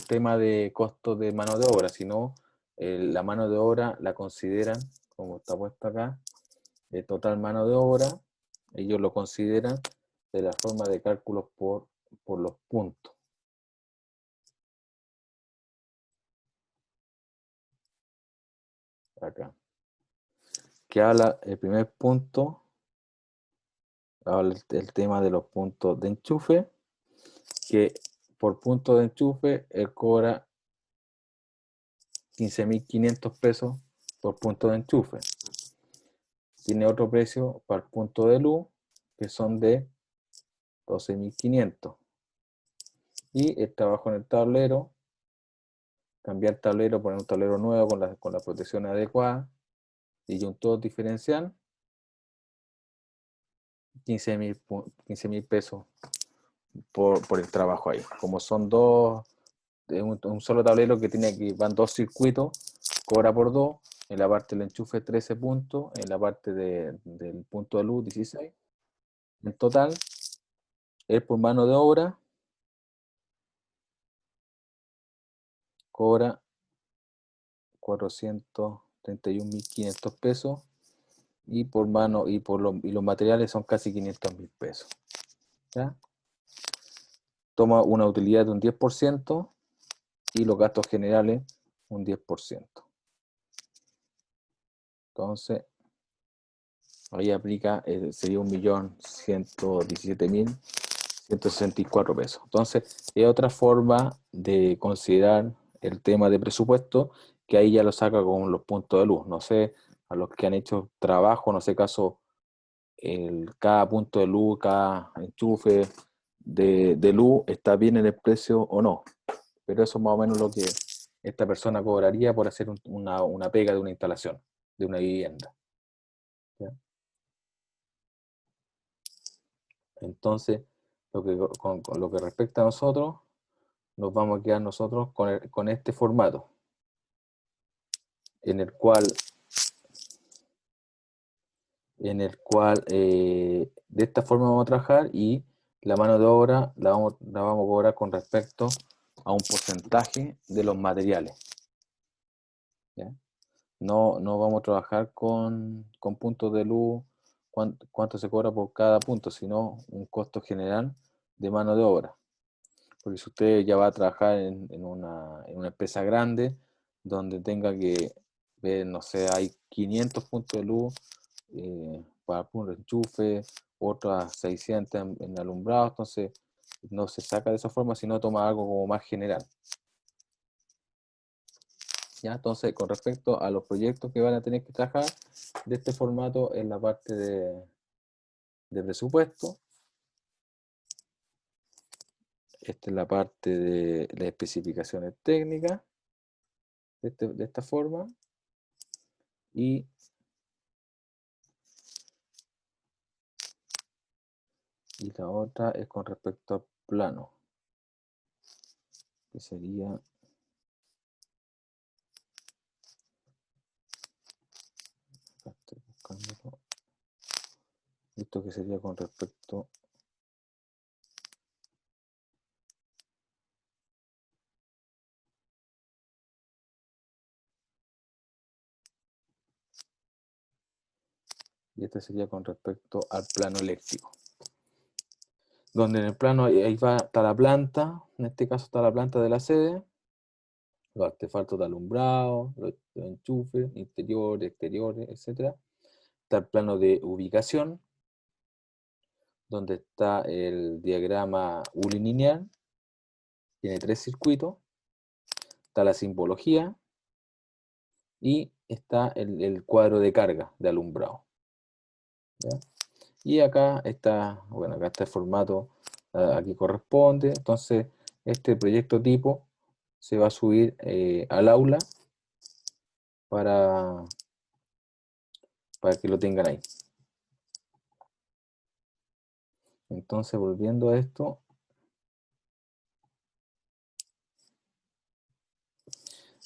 S1: tema de costo de mano de obra, sino la mano de obra la consideran, como está puesto acá, total mano de obra, ellos lo consideran de la forma de cálculos por los puntos. Acá. Que habla, el primer punto, habla el tema de los puntos de enchufe, que por punto de enchufe él cobra 15.500 pesos por punto de enchufe. Tiene otro precio para el punto de luz, que son de 12.500. Y el trabajo en el tablero, cambiar tablero, poner un tablero nuevo con la protección adecuada, disyuntor diferencial, 15.000 pesos por el trabajo ahí. Como son un solo tablero que van dos circuitos, cobra por dos, en la parte del enchufe 13 puntos, en la parte del punto de luz 16. En total, es por mano de obra, cobra 431.500 pesos y por mano y los materiales son casi 500.000 pesos. ¿Ya? Toma una utilidad de un 10% y los gastos generales un 10%. Entonces, ahí aplica, sería 1.117.164 pesos. Entonces, es otra forma de considerar el tema de presupuesto, que ahí ya lo saca con los puntos de luz. No sé, a los que han hecho trabajo, no sé, caso, cada punto de luz, cada enchufe de luz está bien en el precio o no. Pero eso es más o menos lo que esta persona cobraría por hacer una pega de una instalación, de una vivienda. ¿Ya? Entonces, con lo que respecta a nosotros, nos vamos a quedar nosotros con este formato, en el cual de esta forma vamos a trabajar y la mano de obra la vamos a cobrar con respecto a un porcentaje de los materiales. ¿Ya? No vamos a trabajar con puntos de luz, cuánto se cobra por cada punto, sino un costo general de mano de obra. Porque si usted ya va a trabajar en una empresa grande, donde tenga que ver, no sé, hay 500 puntos de luz para un enchufe, otras 600 en alumbrado, entonces no se saca de esa forma, sino toma algo como más general. ¿Ya? Entonces, con respecto a los proyectos que van a tener que trabajar de este formato en la parte de presupuesto, esta es la parte de las especificaciones técnicas, de esta forma, y la otra es con respecto al plano, que sería, acá estoy buscándolo, esto que sería con respecto y este sería con respecto al plano eléctrico. Donde en el plano ahí está la planta, en este caso está la planta de la sede, los artefactos de alumbrado, los enchufes, interiores, exteriores, etc. Está el plano de ubicación, donde está el diagrama unilineal, tiene 3 circuitos, está la simbología y está el cuadro de carga de alumbrado. ¿Ya? Y acá está, bueno, acá está el formato, aquí corresponde. Entonces, este proyecto tipo se va a subir al aula para que lo tengan ahí. Entonces, volviendo a esto,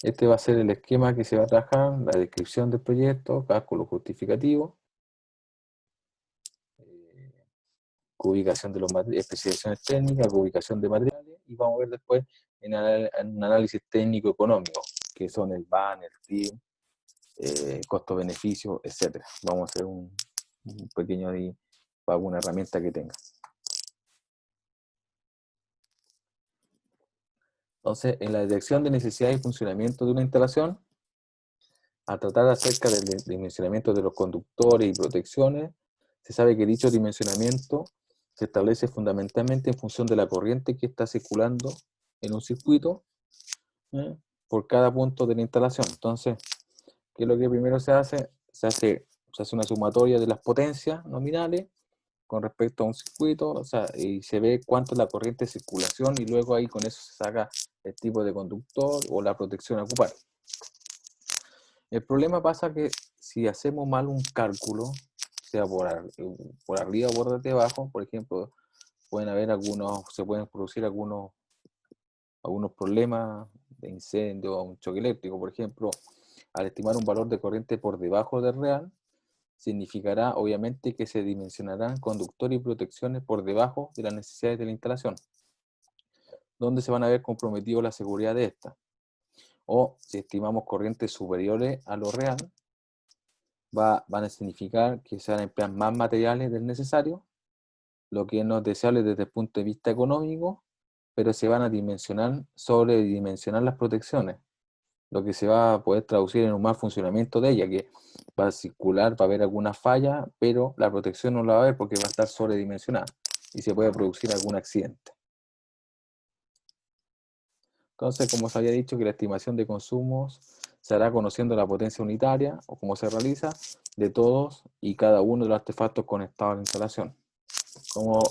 S1: este va a ser el esquema que se va a trabajar, la descripción del proyecto, cálculo justificativo, ubicación de los materiales, especificaciones técnicas, ubicación de materiales, y vamos a ver después en un análisis técnico-económico, que son el BAN, el TIM, costo-beneficio, etc. Vamos a hacer un pequeño ahí para alguna herramienta que tenga. Entonces, en la detección de necesidades y funcionamiento de una instalación, a tratar acerca del dimensionamiento de los conductores y protecciones, se sabe que dicho dimensionamiento se establece fundamentalmente en función de la corriente que está circulando en un circuito por cada punto de la instalación. Entonces, ¿qué es lo que primero se hace? Se hace una sumatoria de las potencias nominales con respecto a un circuito, o sea, y se ve cuánto es la corriente de circulación y luego ahí con eso se saca el tipo de conductor o la protección a ocupar. El problema pasa que si hacemos mal un cálculo, sea por arriba o por debajo, por ejemplo, se pueden producir algunos problemas de incendio o un choque eléctrico, por ejemplo, al estimar un valor de corriente por debajo del real, significará obviamente que se dimensionarán conductores y protecciones por debajo de las necesidades de la instalación, donde se van a ver comprometidos la seguridad de esta. O si estimamos corrientes superiores a lo real, van a significar que se van a emplear más materiales del necesario, lo que no es deseable desde el punto de vista económico, pero se van a sobredimensionar las protecciones, lo que se va a poder traducir en un mal funcionamiento de ella, que va a circular, va a haber alguna falla, pero la protección no la va a haber porque va a estar sobredimensionada y se puede producir algún accidente. Entonces, como se había dicho, que la estimación de consumos se hará conociendo la potencia unitaria, o cómo se realiza, de todos y cada uno de los artefactos conectados a la instalación. Como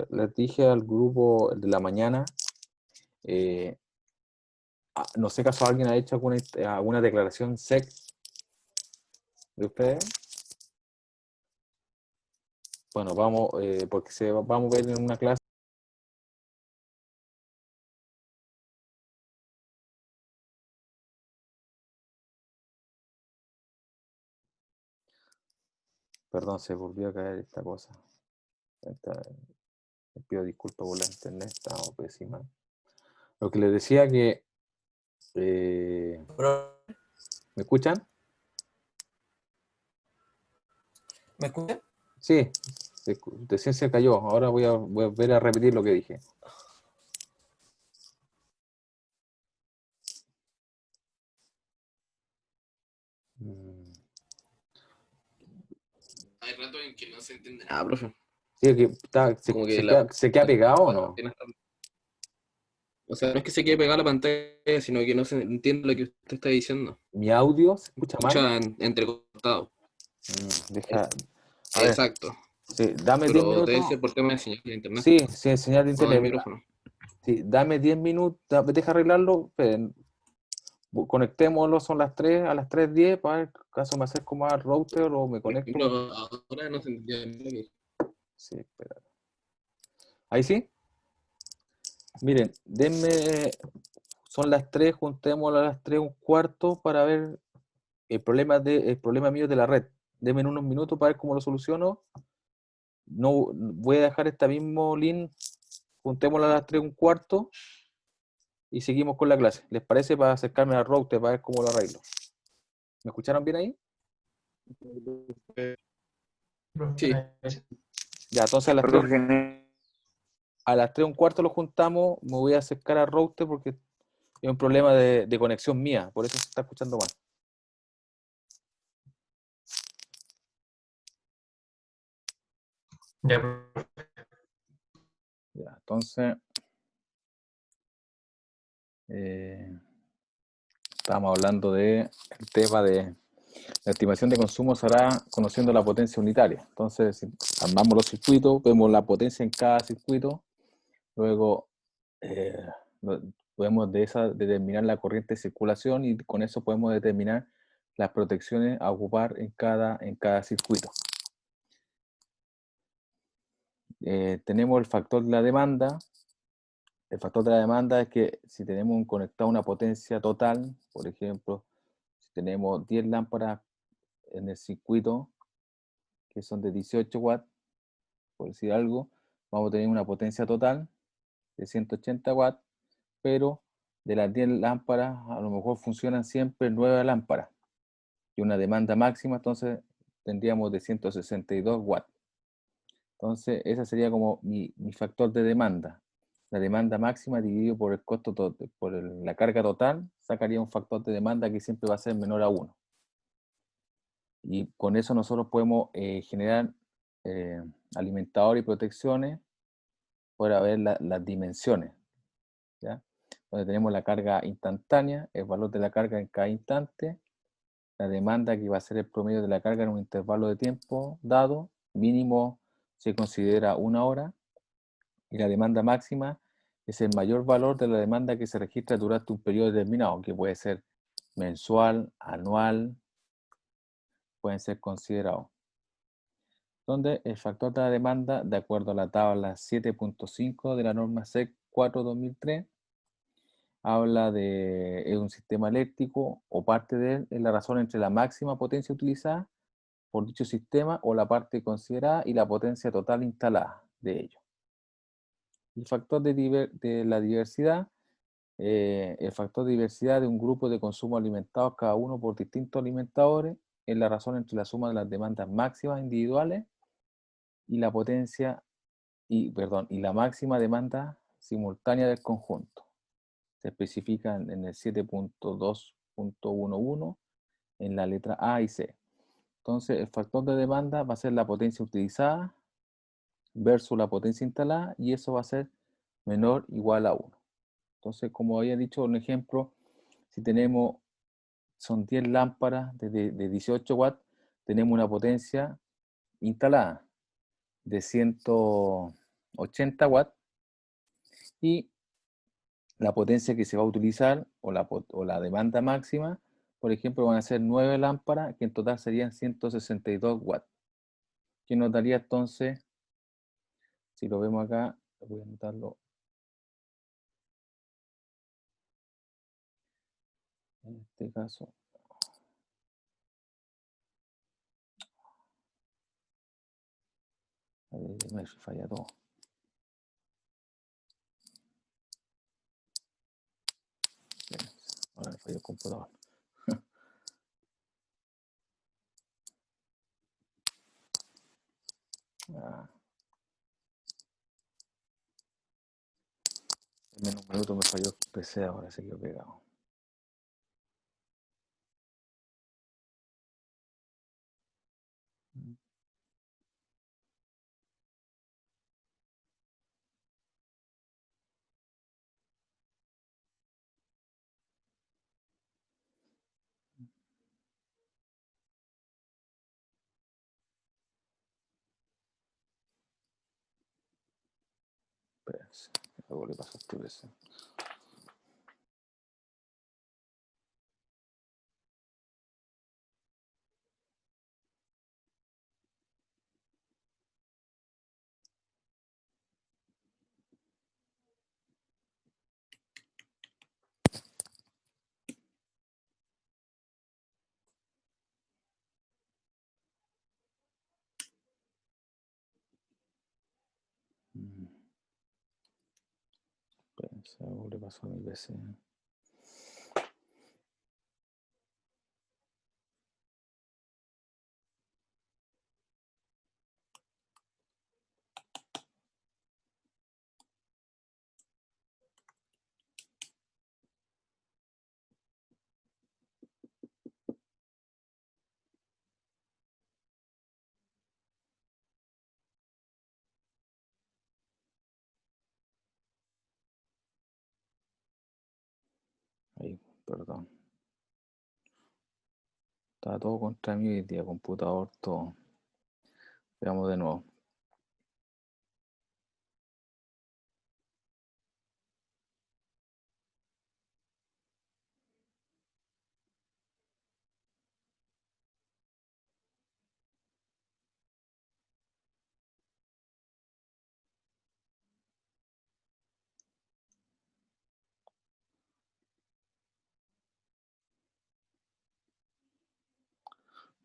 S1: les dije al grupo de la mañana, no sé caso alguien ha hecho alguna declaración SEC de ustedes. Bueno, vamos, porque vamos a ver en una clase. Perdón, se volvió a caer esta cosa. Les pido disculpas por la internet, estamos pésima. Lo que les decía que... ¿me escuchan?
S3: ¿Me escuchan?
S1: Sí, recién se cayó. Ahora voy a volver a repetir lo que dije.
S4: Hay rato en que no se entiende nada, profe.
S1: Sí, que
S4: Como que
S1: se queda pegado o no.
S4: O sea, no es que se quede pegada la pantalla, sino que no se entiende lo que usted está diciendo.
S1: ¿Mi audio se escucha mal?
S4: Escucha entrecortado.
S1: Deja... A ver,
S4: Exacto.
S1: sí, dame 10
S4: Pero
S1: minutos.
S4: debe ser por tema de señal de internet.
S1: Sí, señal de
S4: No, el
S1: internet.
S4: micrófono.
S1: Sí, dame 10 minutos, deja arreglarlo. Conectémoslo, son las 3, a las 3:10, para ver caso me acerco más al router o me
S4: Por
S1: conecto.
S4: ejemplo, ahora no se entendía.
S1: Sí, espera. ¿Ahí sí? Miren, son las 3, juntémoslo a las 3:15 para ver el problema mío de la red. Denme unos minutos para ver cómo lo soluciono. No, voy a dejar este mismo link, juntémoslo a las 3:15 y seguimos con la clase. ¿Les parece? Para acercarme al router para ver cómo lo arreglo. ¿Me escucharon bien ahí?
S4: Sí.
S1: Ya, entonces a las 3:15 lo juntamos, me voy a acercar al router porque es un problema de conexión mía, por eso se está escuchando mal. Ya, entonces estábamos hablando del tema de la estimación de consumo se hará conociendo la potencia unitaria. Entonces, si armamos los circuitos, vemos la potencia en cada circuito, luego podemos de esa determinar la corriente de circulación y con eso podemos determinar las protecciones a ocupar en cada circuito. Tenemos el factor de la demanda. El factor de la demanda es que si tenemos conectado una potencia total, por ejemplo, si tenemos 10 lámparas en el circuito que son de 18 watts, por decir algo, vamos a tener una potencia total de 180 watts, pero de las 10 lámparas a lo mejor funcionan siempre 9 lámparas y una demanda máxima, entonces tendríamos de 162 watts. Entonces, ese sería como mi factor de demanda. La demanda máxima dividido por el costo por la carga total, sacaría un factor de demanda que siempre va a ser menor a 1. Y con eso nosotros podemos generar alimentadores y protecciones para ver las dimensiones, ¿ya? Donde tenemos la carga instantánea, el valor de la carga en cada instante, la demanda que va a ser el promedio de la carga en un intervalo de tiempo dado, mínimo se considera 1 hora, y la demanda máxima es el mayor valor de la demanda que se registra durante un periodo determinado, que puede ser mensual, anual, pueden ser considerados. Donde el factor de la demanda, de acuerdo a la tabla 7.5 de la norma SEC 4/2003, habla de un sistema eléctrico o parte de él es la razón entre la máxima potencia utilizada por dicho sistema o la parte considerada y la potencia total instalada de ello. El factor de la diversidad, el factor de diversidad de un grupo de consumo alimentados cada uno por distintos alimentadores es la razón entre la suma de las demandas máximas individuales y la potencia y la máxima demanda simultánea del conjunto. Se especifica en el 7.2.11 en la letra A y C. Entonces, el factor de demanda va a ser la potencia utilizada versus la potencia instalada y eso va a ser menor o igual a 1. Entonces, como había dicho, un ejemplo, si son 10 lámparas de 18 watts, tenemos una potencia instalada de 180 watts y la potencia que se va a utilizar o la demanda máxima, por ejemplo, van a ser 9 lámparas, que en total serían 162 watts. Que nos daría entonces, si lo vemos acá, voy a anotarlo. En este caso, me falla todo. Ahora me falló el computador. En menos un minuto me falló el PC, ahora se quedó pegado. Espérense, algo le pasó a este PC. Espérense, algo le pasó a mi PC. Ahí, perdón. Estaba todo contra mí hoy día, computador, todo. Veamos de nuevo.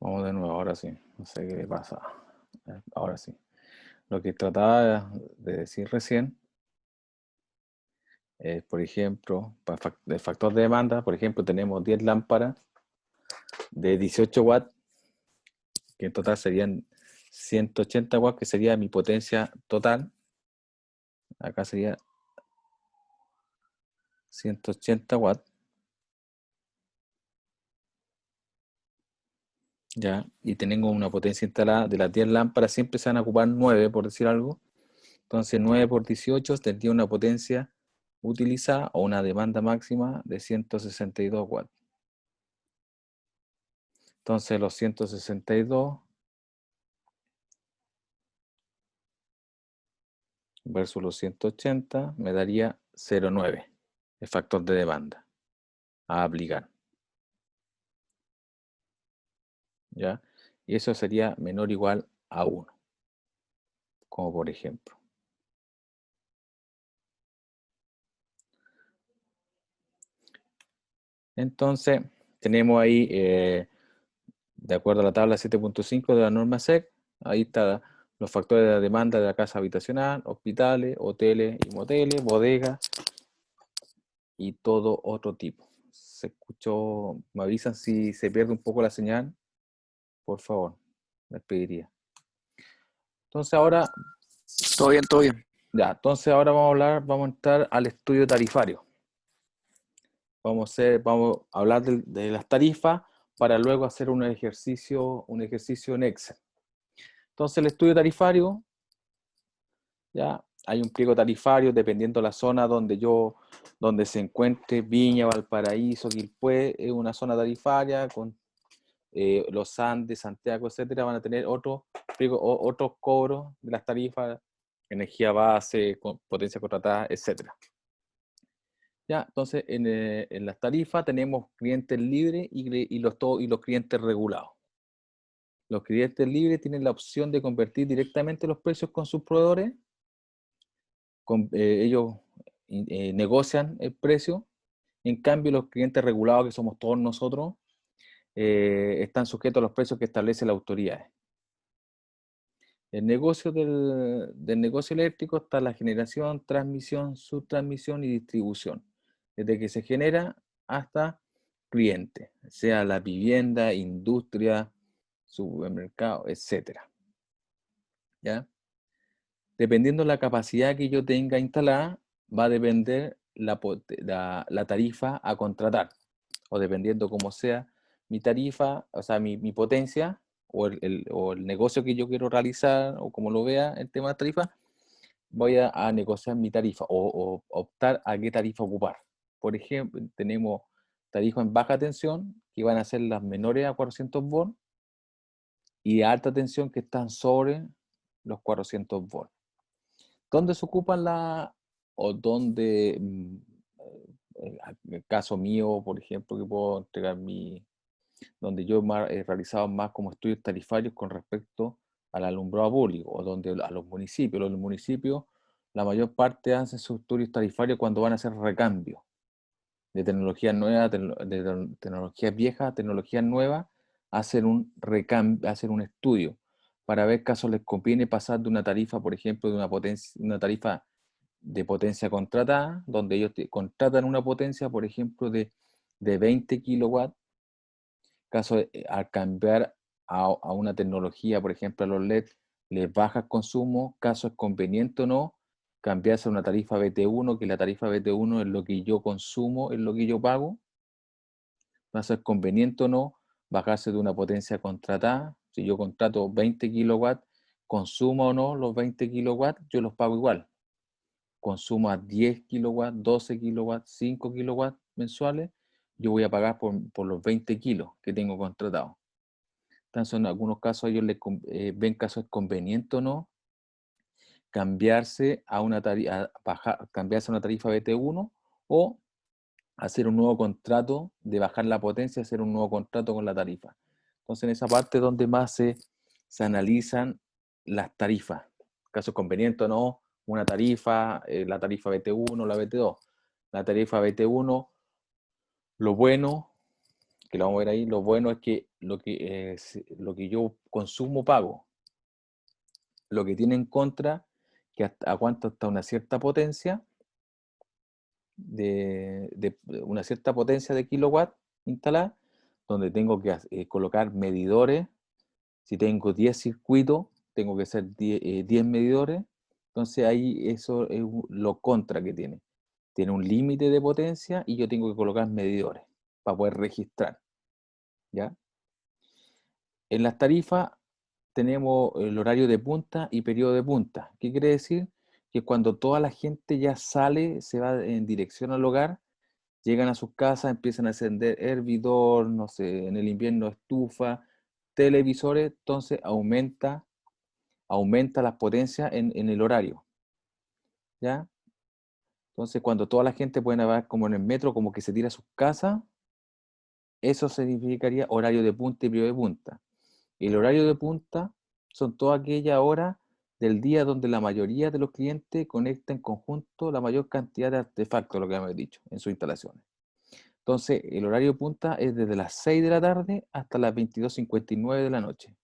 S1: Vamos de nuevo, ahora sí. No sé qué le pasa. Ahora sí. Lo que trataba de decir recién es, por ejemplo, el factor de demanda, por ejemplo, tenemos 10 lámparas de 18 watts, que en total serían 180 watts, que sería mi potencia total. Acá sería 180 watts. Ya, y tengo una potencia instalada de las 10 lámparas, siempre se van a ocupar 9, por decir algo. Entonces 9 por 18 tendría una potencia utilizada o una demanda máxima de 162 watts. Entonces los 162 versus los 180 me daría 0,9, el factor de demanda a aplicar. ¿Ya? Y eso sería menor o igual a 1, como por ejemplo. Entonces, tenemos ahí, de acuerdo a la tabla 7.5 de la norma SEC, ahí están los factores de la demanda de la casa habitacional, hospitales, hoteles y moteles, bodegas y todo otro tipo. ¿Se escuchó? ¿Me avisan si se pierde un poco la señal? Por favor, les pediría. Entonces ahora,
S5: Todo bien, todo bien.
S1: ya, entonces ahora vamos a entrar al estudio tarifario. Vamos a hablar de las tarifas para luego hacer un ejercicio en Excel. Entonces el estudio tarifario, ya, hay un pliego tarifario dependiendo de la zona donde se encuentre Viña, Valparaíso, Quilpué, es una zona tarifaria con los Andes, Santiago, etcétera, van a tener otros cobros de las tarifas, energía base, potencia contratada, etcétera. Ya, entonces en las tarifas tenemos clientes libres y los clientes regulados. Los clientes libres tienen la opción de convertir directamente los precios con sus proveedores. Ellos negocian el precio. En cambio, los clientes regulados, que somos todos nosotros, están sujetos a los precios que establece la autoridad. El negocio del negocio eléctrico está la generación, transmisión, subtransmisión y distribución. Desde que se genera hasta cliente, sea la vivienda, industria, supermercado, etc. ¿Ya? Dependiendo de la capacidad que yo tenga instalada, va a depender la tarifa a contratar. O dependiendo cómo sea mi tarifa, o sea, mi potencia, o el negocio que yo quiero realizar, o como lo vea el tema de tarifa, voy a negociar mi tarifa o optar a qué tarifa ocupar. Por ejemplo, tenemos tarifas en baja tensión, que van a ser las menores a 400 volts, y de alta tensión, que están sobre los 400 volts. ¿Dónde se ocupan o dónde, en el caso mío, por ejemplo, que puedo entregar donde yo he realizado más como estudios tarifarios con respecto al alumbrado público, o donde a los municipios. Los municipios, la mayor parte hacen sus estudios tarifarios cuando van a hacer recambios de tecnologías nuevas, de tecnologías viejas a tecnologías nuevas, hacen un recambio, hacen un estudio para ver caso les conviene pasar de una tarifa, por ejemplo, de una tarifa de potencia contratada, donde ellos contratan una potencia, por ejemplo, de 20 kilowatts. Caso al cambiar a una tecnología, por ejemplo, a los LED, les baja el consumo, caso es conveniente o no, cambiarse a una tarifa BT1, que la tarifa BT1 es lo que yo consumo, es lo que yo pago. Caso es conveniente o no, bajarse de una potencia contratada. Si yo contrato 20 kilowatts, consumo o no los 20 kilowatts, yo los pago igual. Consumo a 10 kilowatts, 12 kilowatts, 5 kilowatts mensuales, yo voy a pagar por los 20 kilos que tengo contratados. Entonces, en algunos casos ellos ven caso es conveniente o no cambiarse a una tarifa BT1 o hacer un nuevo contrato de bajar la potencia, hacer un nuevo contrato con la tarifa. Entonces, en esa parte es donde más se analizan las tarifas. Caso es conveniente o no, una tarifa, la tarifa BT1, la BT2. La tarifa BT1, lo bueno que lo vamos a ver ahí, lo bueno es que lo que yo consumo pago. Lo que tiene en contra, que a cuánto está una cierta potencia, de una cierta potencia de kilowatt instalada, donde tengo que colocar medidores. Si tengo 10 circuitos, tengo que hacer 10 medidores. Entonces ahí eso es lo contra que tiene. Tiene un límite de potencia y yo tengo que colocar medidores para poder registrar. ¿Ya? En las tarifas tenemos el horario de punta y periodo de punta. ¿Qué quiere decir? Que cuando toda la gente ya sale, se va en dirección al hogar, llegan a sus casas, empiezan a encender hervidor, no sé, en el invierno estufa, televisores, entonces aumenta las potencias en el horario, ¿ya? Entonces cuando toda la gente puede ver como en el metro, como que se tira a sus casas, eso significaría horario de punta y periodo de punta. El horario de punta son todas aquellas horas del día donde la mayoría de los clientes conectan en conjunto la mayor cantidad de artefactos, lo que hemos dicho, en sus instalaciones. Entonces, el horario de punta es desde las 6 de la tarde hasta las 22:59 de la noche.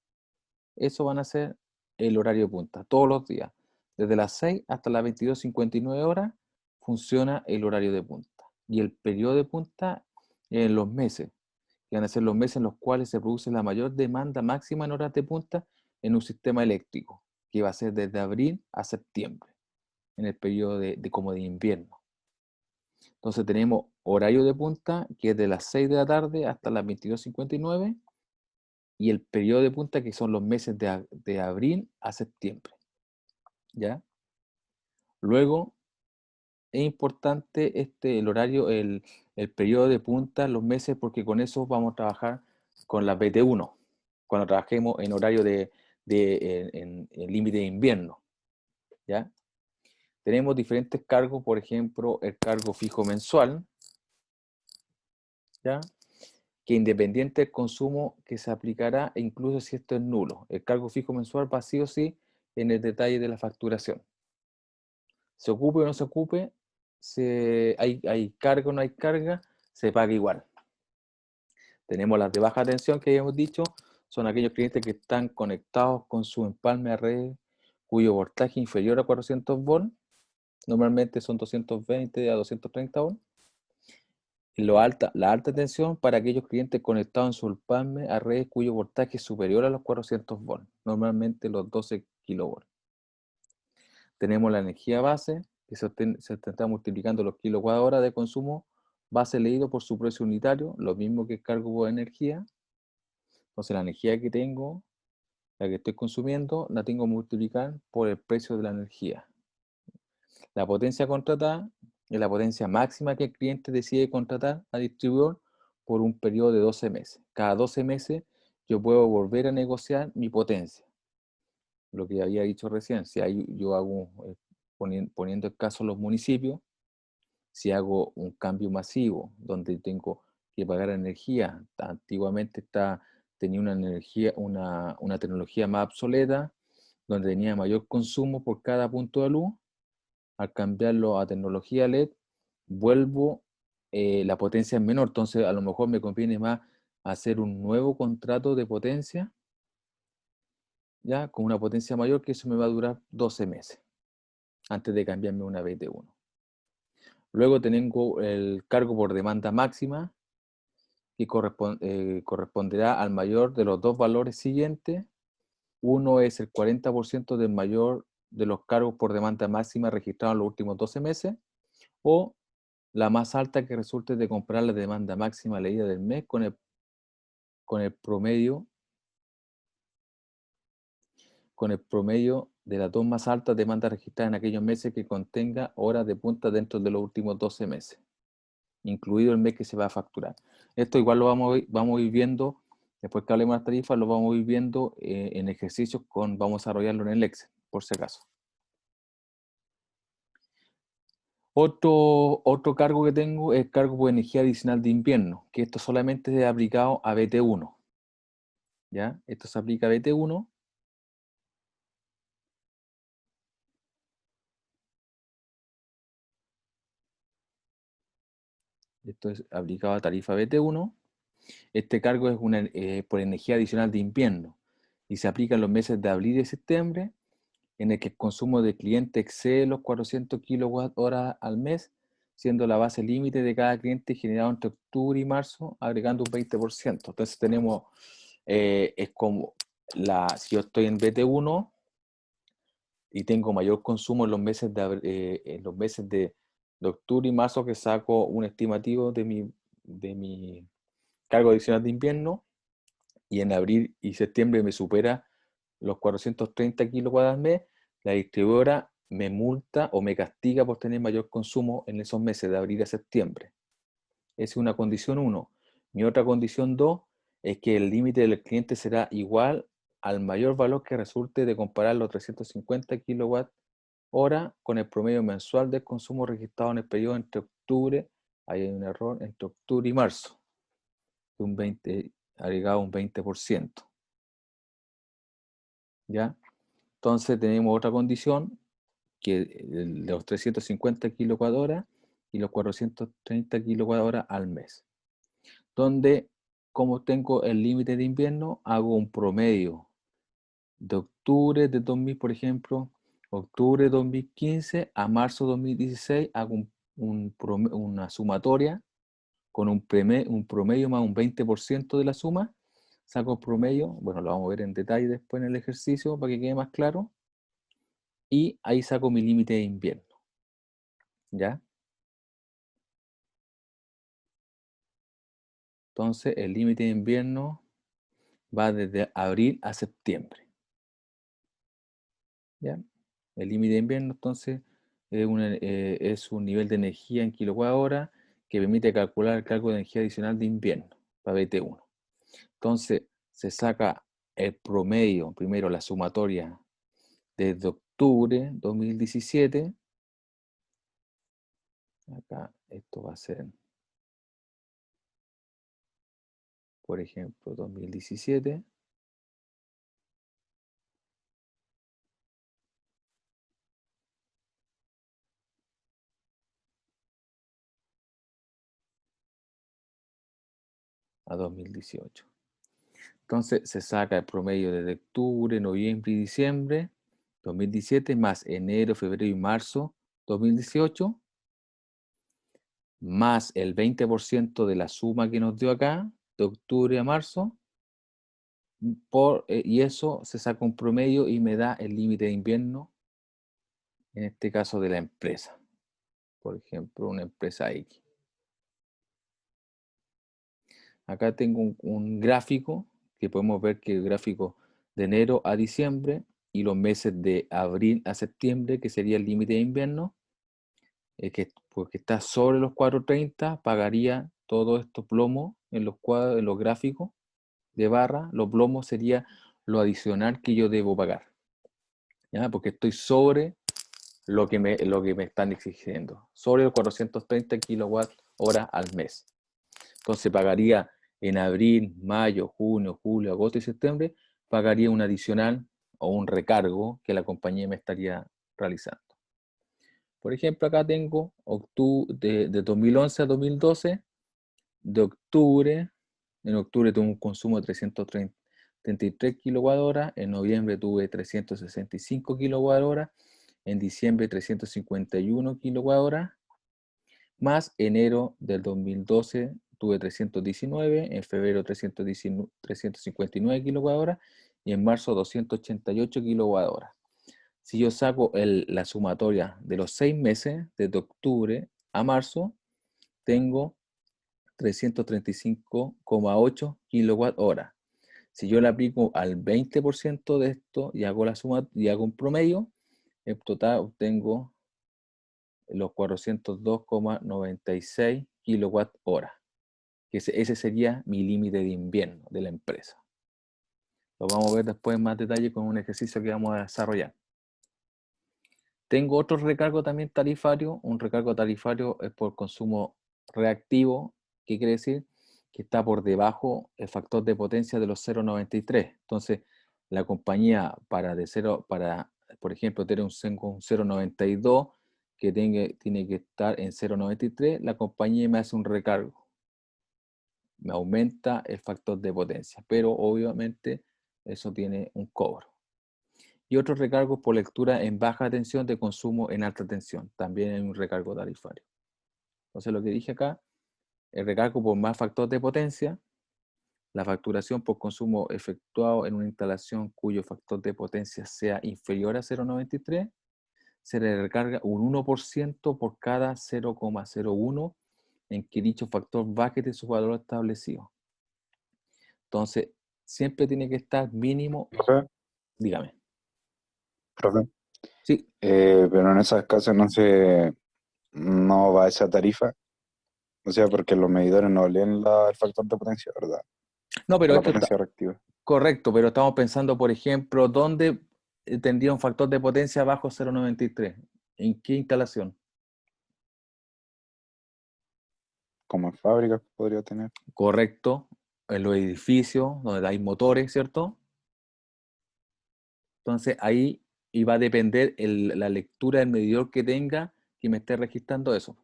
S1: Eso van a ser el horario de punta, todos los días. Desde las 6 hasta las 22:59 horas funciona el horario de punta. Y el periodo de punta en los meses, que van a ser los meses en los cuales se produce la mayor demanda máxima en horas de punta en un sistema eléctrico, que va a ser desde abril a septiembre, en el periodo como de invierno. Entonces tenemos horario de punta, que es de las 6 de la tarde hasta las 22:59, y el periodo de punta, que son los meses de abril a septiembre. ¿Ya? Luego, es importante el horario, el periodo de punta, los meses, porque con eso vamos a trabajar con la PT1, cuando trabajemos en horario en límite de invierno. ¿Ya? Tenemos diferentes cargos, por ejemplo, el cargo fijo mensual, ¿ya? Que independiente del consumo que se aplicará, e incluso si esto es nulo. El cargo fijo mensual va sí o sí en el detalle de la facturación. Se ocupe o no se ocupe, hay carga o no hay carga, se paga igual. Tenemos las de baja tensión que habíamos dicho, son aquellos clientes que están conectados con su empalme a red cuyo voltaje inferior a 400 volts, normalmente son 220 a 230 volts. La alta tensión para aquellos clientes conectados en su empalme a redes cuyo voltaje es superior a los 400 volts, normalmente los 12 kilovolts. Tenemos la energía base, que se está multiplicando los kWh de consumo base leído por su precio unitario, lo mismo que el cargo por energía. Entonces la energía que tengo, la que estoy consumiendo, la tengo que multiplicar por el precio de la energía. La potencia contratada es la potencia máxima que el cliente decide contratar al distribuidor por un periodo de 12 meses. Cada 12 meses yo puedo volver a negociar mi potencia. Lo que había dicho recién, si yo hago, poniendo el caso los municipios, si hago un cambio masivo donde tengo que pagar energía, antiguamente tenía una tecnología más obsoleta, donde tenía mayor consumo por cada punto de luz. Al cambiarlo a tecnología LED, la potencia es menor, entonces a lo mejor me conviene más hacer un nuevo contrato de potencia, ya con una potencia mayor, que eso me va a durar 12 meses, antes de cambiarme una BT1. Luego tengo el cargo por demanda máxima, que corresponderá al mayor de los dos valores siguientes. Uno es el 40% del mayor de los cargos por demanda máxima registrados en los últimos 12 meses, o la más alta que resulte de comparar la demanda máxima leída del mes con el promedio de las dos más altas demandas registradas en aquellos meses que contenga horas de punta dentro de los últimos 12 meses, incluido el mes que se va a facturar. Esto igual lo vamos a ir viendo, después que hablemos de las tarifas, lo vamos a ir viendo en ejercicios, vamos a desarrollarlo en el Excel, por si acaso. Otro cargo que tengo es el cargo por energía adicional de invierno, que esto solamente es aplicado a BT1. ¿Ya? Esto se aplica a BT1. Esto es aplicado a tarifa BT1. Este cargo es por energía adicional de invierno y se aplica en los meses de abril y septiembre, en el que el consumo de cliente excede los 400 kWh al mes, siendo la base límite de cada cliente generado entre octubre y marzo, agregando un 20%. Entonces tenemos, es como, si yo estoy en BT1 y tengo mayor consumo en los meses de octubre y marzo, que saco un estimativo de mi cargo adicional de invierno, y en abril y septiembre me supera los 430 kWh al mes, la distribuidora me multa o me castiga por tener mayor consumo en esos meses de abril a septiembre. Esa es una condición 1. Mi otra condición 2 es que el límite del cliente será igual al mayor valor que resulte de comparar los 350 kWh con el promedio mensual del consumo registrado en el periodo entre octubre, ahí hay un error, entre octubre y marzo, de un 20, agregado un 20%. ¿Ya? Entonces tenemos otra condición, que los 350 kWh y los 430 kWh al mes, donde, como tengo el límite de invierno, hago un promedio de octubre de 2000, por ejemplo, octubre de 2015 a marzo de 2016, hago una sumatoria con un promedio más un 20% de la suma, saco el promedio, bueno, lo vamos a ver en detalle después en el ejercicio para que quede más claro, y ahí saco mi límite de invierno. ¿Ya? Entonces, el límite de invierno va desde abril a septiembre. ¿Ya? El límite de invierno, entonces, es un nivel de energía en kWh que permite calcular el cargo de energía adicional de invierno para BT1. Entonces, se saca el promedio, primero la sumatoria desde octubre 2017. Acá esto va a ser, por ejemplo, 2017. A 2018. Entonces se saca el promedio desde octubre, noviembre y diciembre 2017 más enero, febrero y marzo 2018 más el 20% de la suma que nos dio acá de octubre a marzo y eso se saca un promedio y me da el límite de invierno, en este caso de la empresa, por ejemplo una empresa X. Acá tengo un gráfico que podemos ver que el gráfico de enero a diciembre y los meses de abril a septiembre, que sería el límite de invierno, porque está sobre los 430, pagaría todo esto plomo en los gráficos de barra. Los plomos sería lo adicional que yo debo pagar, ¿ya? Porque estoy sobre lo que me están exigiendo, sobre los 430 kWh al mes. Entonces pagaría en abril, mayo, junio, julio, agosto y septiembre, pagaría un adicional o un recargo que la compañía me estaría realizando. Por ejemplo, acá tengo de 2011 a 2012, de octubre, en octubre tuve un consumo de 333 kWh, en noviembre tuve 365 kWh, en diciembre 351 kWh, más enero del 2012 tuve 319, en febrero 359 kWh y en marzo 288 kWh. Si yo saco la sumatoria de los 6 meses, desde octubre a marzo, tengo 335,8 kWh. Si yo le aplico al 20% de esto y hago la suma y hago un promedio, en total obtengo los 402,96 kWh, que ese sería mi límite de invierno de la empresa. Lo vamos a ver después en más detalle con un ejercicio que vamos a desarrollar. Tengo otro recargo también tarifario. Un recargo tarifario es por consumo reactivo, que quiere decir que está por debajo el factor de potencia de los 0,93. Entonces, la compañía para, por ejemplo, tener un 0,92 que tiene que estar en 0,93, la compañía me hace un recargo. me aumenta el factor de potencia, pero obviamente eso tiene un cobro. Y otros recargos por lectura en baja tensión de consumo en alta tensión, también hay un recargo tarifario. Entonces lo que dije acá, el recargo por más factor de potencia, la facturación por consumo efectuado en una instalación cuyo factor de potencia sea inferior a 0,93, se le recarga un 1% por cada 0,01 en que dicho factor baje de su valor establecido. Entonces, siempre tiene que estar mínimo,
S6: Profe,
S1: dígame.
S6: profe,
S1: Sí,
S6: pero en esas casas no va esa tarifa, o sea, porque los medidores no leen el factor de potencia, ¿verdad?
S1: no,
S6: O
S1: pero
S6: la
S1: esto está
S6: potencia reactiva.
S1: correcto, pero estamos pensando, por ejemplo, ¿dónde tendría un factor de potencia bajo 0,93? ¿En qué instalación?
S6: Como en fábricas podría tener.
S1: Correcto, en los edificios donde hay motores, ¿cierto? Entonces ahí va a depender la lectura del medidor que tenga que me esté registrando eso.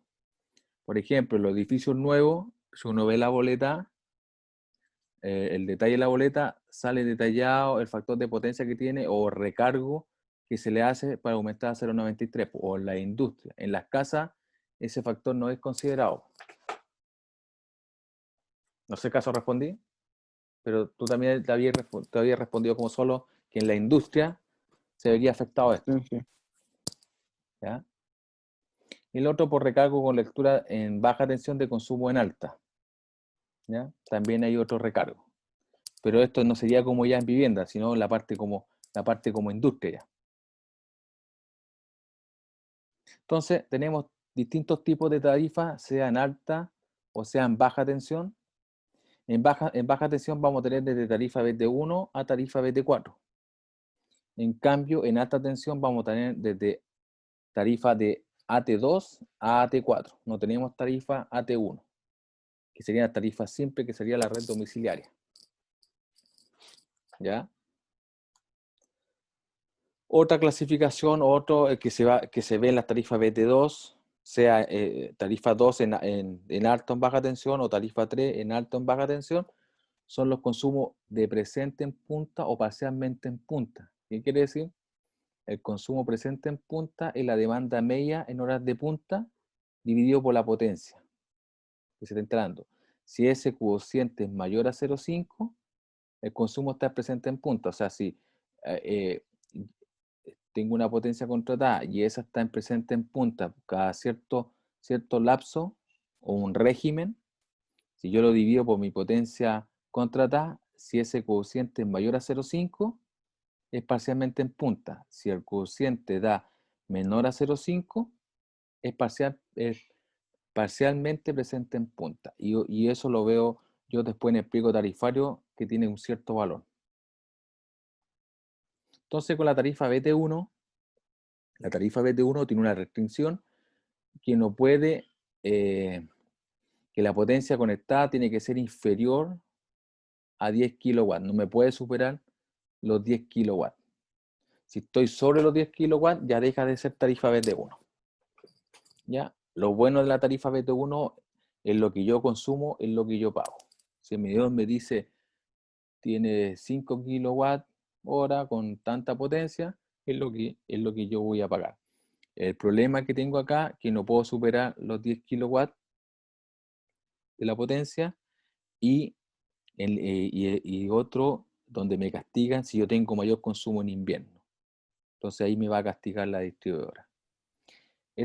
S1: Por ejemplo, en los edificios nuevos, si uno ve la boleta, el detalle de la boleta, sale detallado el factor de potencia que tiene o recargo que se le hace para aumentar a 0,93, o en la industria. En las casas, ese factor no es considerado. No sé caso respondí, pero tú también te habías respondido como solo que en la industria se vería afectado esto.
S6: Sí, sí.
S1: ¿Ya? Y el otro por recargo con lectura en baja tensión de consumo en alta. ¿Ya? También hay otro recargo. Pero esto no sería como ya en vivienda, sino la parte como industria ya. Entonces, tenemos distintos tipos de tarifas, sea en alta o sea en baja tensión. En baja tensión vamos a tener desde tarifa BT1 a tarifa BT4. En cambio, en alta tensión vamos a tener desde tarifa de AT2 a AT4. No tenemos tarifa AT1, que sería la tarifa simple, que sería la red domiciliaria. ¿Ya? Otra clasificación, que se ve en las tarifas BT2, sea tarifa 2 en alto en baja tensión o tarifa 3 en alto en baja tensión, son los consumos de presente en punta o parcialmente en punta. ¿Qué quiere decir? El consumo presente en punta es la demanda media en horas de punta dividido por la potencia que se está instalando. Si ese cociente es mayor a 0,5, el consumo está presente en punta. O sea, si tengo una potencia contratada y esa está en presente en punta cada cierto lapso o un régimen, si yo lo divido por mi potencia contratada, si ese cociente es mayor a 0,5, es parcialmente en punta. Si el cociente da menor a 0,5, es parcialmente presente en punta. Y eso lo veo yo después en el pliego tarifario que tiene un cierto valor. Entonces, con la tarifa BT1 tiene una restricción que no puede, que la potencia conectada tiene que ser inferior a 10 kilowatts. No me puede superar los 10 kilowatts. Si estoy sobre los 10 kilowatts, ya deja de ser tarifa BT1. ¿Ya? Lo bueno de la tarifa BT1 es lo que yo consumo, es lo que yo pago. Si el medidor me dice tiene 5 kilowatts hora con tanta potencia, es lo que yo voy a pagar. El problema que tengo acá es que no puedo superar los 10 kilowatts de la potencia y otro donde me castigan si yo tengo mayor consumo en invierno. Entonces ahí me va a castigar la distribuidora.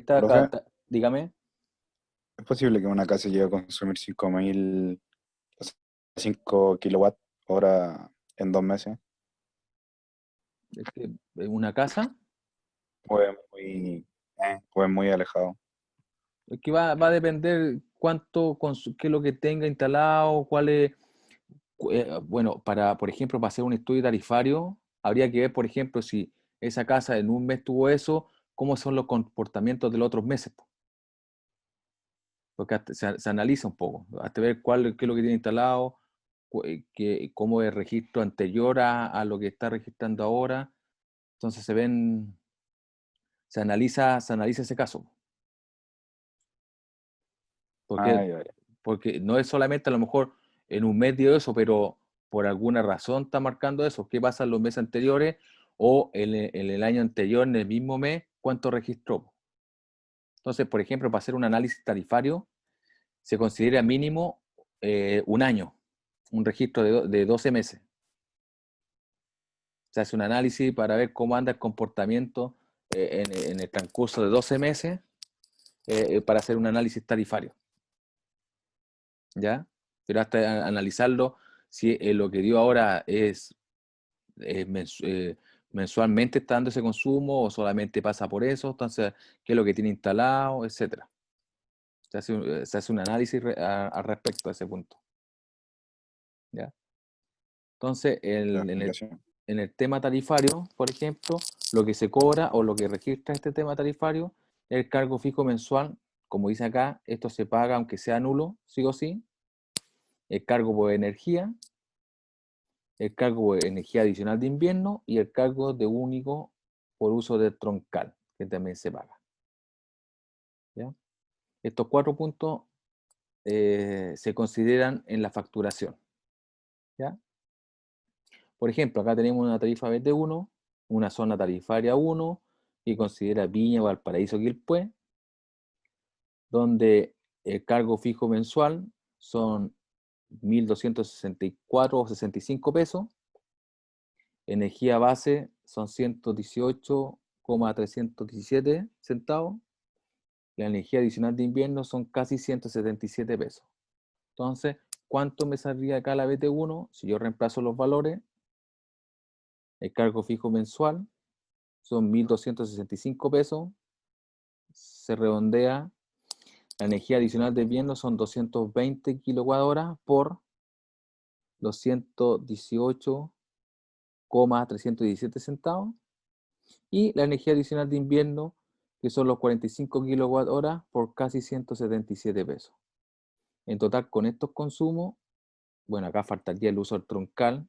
S6: Profe,
S1: Dígame.
S6: ¿es posible que una casa llegue a consumir 5 kilowatts hora en 2 meses?
S1: ¿Una casa?
S6: O es muy alejado.
S1: Es que va a depender qué es lo que tenga instalado, cuál es. Bueno, por ejemplo, para hacer un estudio tarifario, habría que ver, por ejemplo, si esa casa en un mes tuvo eso, cómo son los comportamientos de los otros meses. Porque se analiza un poco, hasta ver qué es lo que tiene instalado, cómo es el registro anterior a lo que está registrando ahora. Entonces se analiza ese caso.
S6: Ah,
S1: Porque,
S6: ya, ya.
S1: porque no es solamente a lo mejor en un mes dio eso, pero por alguna razón está marcando eso. ¿Qué pasa en los meses anteriores o en el año anterior, en el mismo mes, cuánto registró? Entonces, por ejemplo, para hacer un análisis tarifario, se considera mínimo un año, un registro de 12 meses. Se hace un análisis para ver cómo anda el comportamiento en el transcurso de 12 meses para hacer un análisis tarifario. ¿Ya? Pero hasta analizarlo, si lo que dio ahora es mensualmente está dando ese consumo o solamente pasa por eso, entonces, qué es lo que tiene instalado, etcétera. Se hace un análisis al respecto a ese punto. ¿Ya? Entonces, en el tema tarifario, por ejemplo, lo que se cobra o lo que registra este tema tarifario es el cargo fijo mensual. Como dice acá, esto se paga aunque sea nulo, sí o sí. El cargo por energía, el cargo por energía adicional de invierno y el cargo de único por uso de troncal, que también se paga. ¿Ya? Estos 4 puntos se consideran en la facturación. ¿Ya? Por ejemplo, acá tenemos una tarifa BT1, una zona tarifaria 1, que considera Viña, Valparaíso, Quilpué, donde el cargo fijo mensual son 1.264,65 pesos, energía base son 118,317 centavos, la energía adicional de invierno son casi 177 pesos. Entonces, ¿cuánto me saldría acá la BT1? Si yo reemplazo los valores, el cargo fijo mensual son 1.265 pesos, se redondea, la energía adicional de invierno son 220 kWh por 218,317 centavos, y la energía adicional de invierno, que son los 45 kWh por casi 177 pesos. En total, con estos consumos, bueno, acá faltaría el uso del troncal,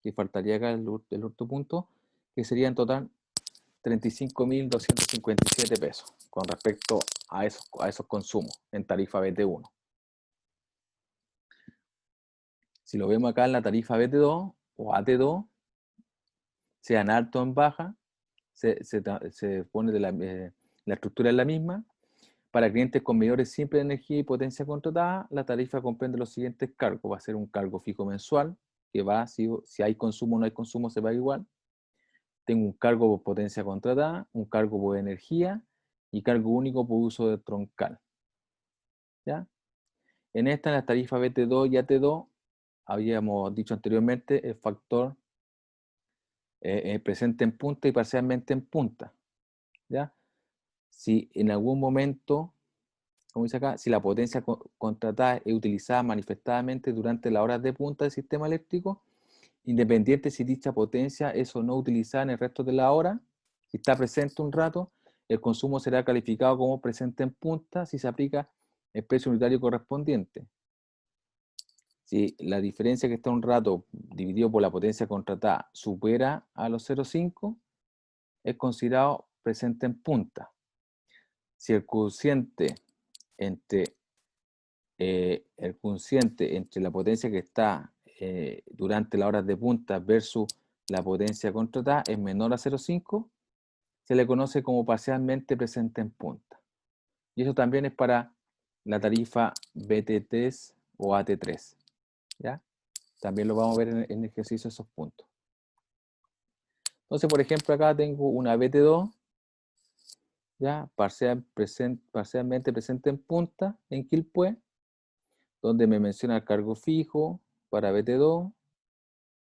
S1: que faltaría acá el otro punto, que sería en total 35.257 pesos con respecto a esos consumos en tarifa BT1. Si lo vemos acá en la tarifa BT2 o AT2, sean alto o en baja, se pone la estructura es la misma. Para clientes con medidores simples de energía y potencia contratada, la tarifa comprende los siguientes cargos. Va a ser un cargo fijo mensual, que va, si hay consumo o no hay consumo, se va igual. Tengo un cargo por potencia contratada, un cargo por energía y cargo único por uso de troncal. ¿Ya? En la tarifa BT2 y AT2, habíamos dicho anteriormente, el factor presente en punta y parcialmente en punta. ¿Ya? Si en algún momento, como dice acá, si la potencia contratada es utilizada manifestadamente durante las horas de punta del sistema eléctrico, independiente si dicha potencia es o no utilizada en el resto de la hora, si está presente un rato, el consumo será calificado como presente en punta si se aplica el precio unitario correspondiente. Si la diferencia que está un rato dividido por la potencia contratada supera a los 0,5, es considerado presente en punta. Si el cociente entre la potencia que está durante las horas de punta versus la potencia contratada es menor a 0,5, se le conoce como parcialmente presente en punta. Y eso también es para la tarifa BT3 o AT3. ¿Ya? También lo vamos a ver en ejercicio esos puntos. Entonces, por ejemplo, acá tengo una BT2, ¿ya? Parcialmente presente en punta, en Quilpué, donde me menciona el cargo fijo para BT2,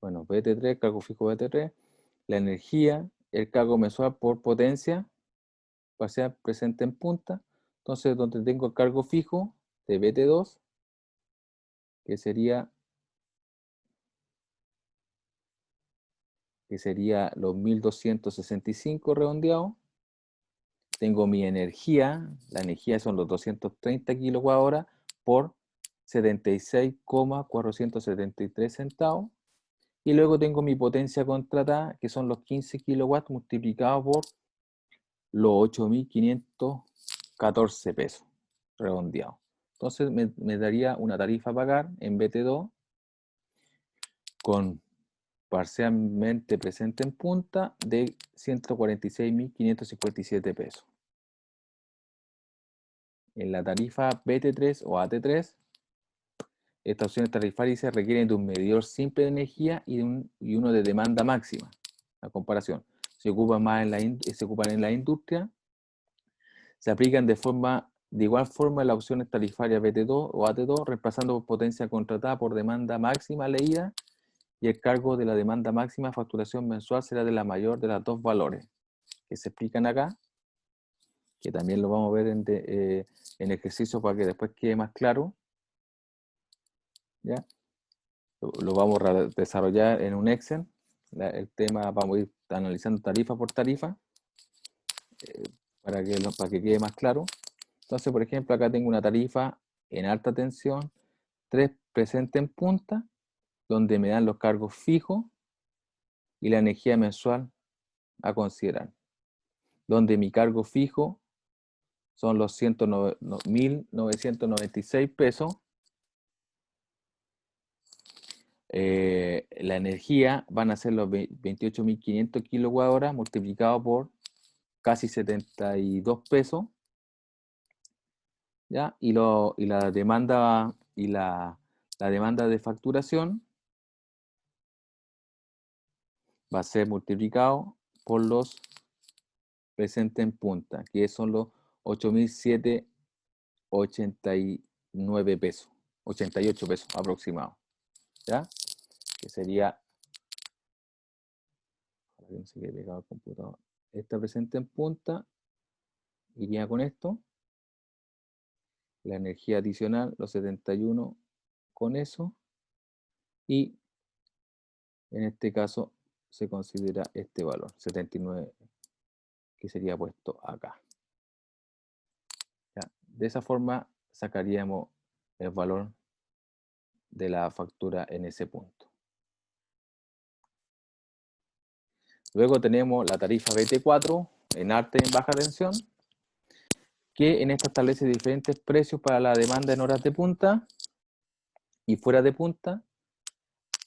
S1: bueno, BT3, cargo fijo BT3, la energía, el cargo mensual por potencia, parcial presente en punta. Entonces, donde tengo el cargo fijo de BT2, que sería los 1.265 redondeados. Tengo mi energía, la energía son los 230 kWh por 76,473 centavos. Y luego tengo mi potencia contratada, que son los 15 kilowatts multiplicados por los 8.514 pesos redondeados. Entonces me daría una tarifa a pagar en BT2 con parcialmente presente en punta de 146.557 pesos. En la tarifa BT3 o AT3, estas opciones tarifarias se requieren de un medidor simple de energía y uno de demanda máxima. La comparación. Se ocupan en la industria. Se aplican de igual forma las opciones tarifarias BT2 o AT2, reemplazando por potencia contratada por demanda máxima leída, y el cargo de la demanda máxima de facturación mensual será de la mayor de los dos valores que se explican acá, que también lo vamos a ver en ejercicio para que después quede más claro. ¿Ya? Lo vamos a desarrollar en un Excel. El tema vamos a ir analizando tarifa por tarifa para que quede más claro. Entonces, por ejemplo, acá tengo una tarifa en alta tensión, 3 presente en punta, donde me dan los cargos fijos y la energía mensual a considerar. Donde mi cargo fijo son los 1.996 pesos. La energía van a ser los 28.500 kWh multiplicado por casi 72 pesos. ¿Ya? Y la demanda de facturación va a ser multiplicado por los presentes en punta, que son los 8.789 pesos, 88 pesos aproximados. ¿Ya? Que sería, para que no se quede pegado al computador, esta presente en punta iría con esto, la energía adicional, los 71 con eso, y en este caso se considera este valor, 79, que sería puesto acá. ¿Ya? De esa forma sacaríamos el valor de la factura en ese punto. Luego tenemos la tarifa BT4 en alta y en baja tensión, que en esta establece diferentes precios para la demanda en horas de punta y fuera de punta.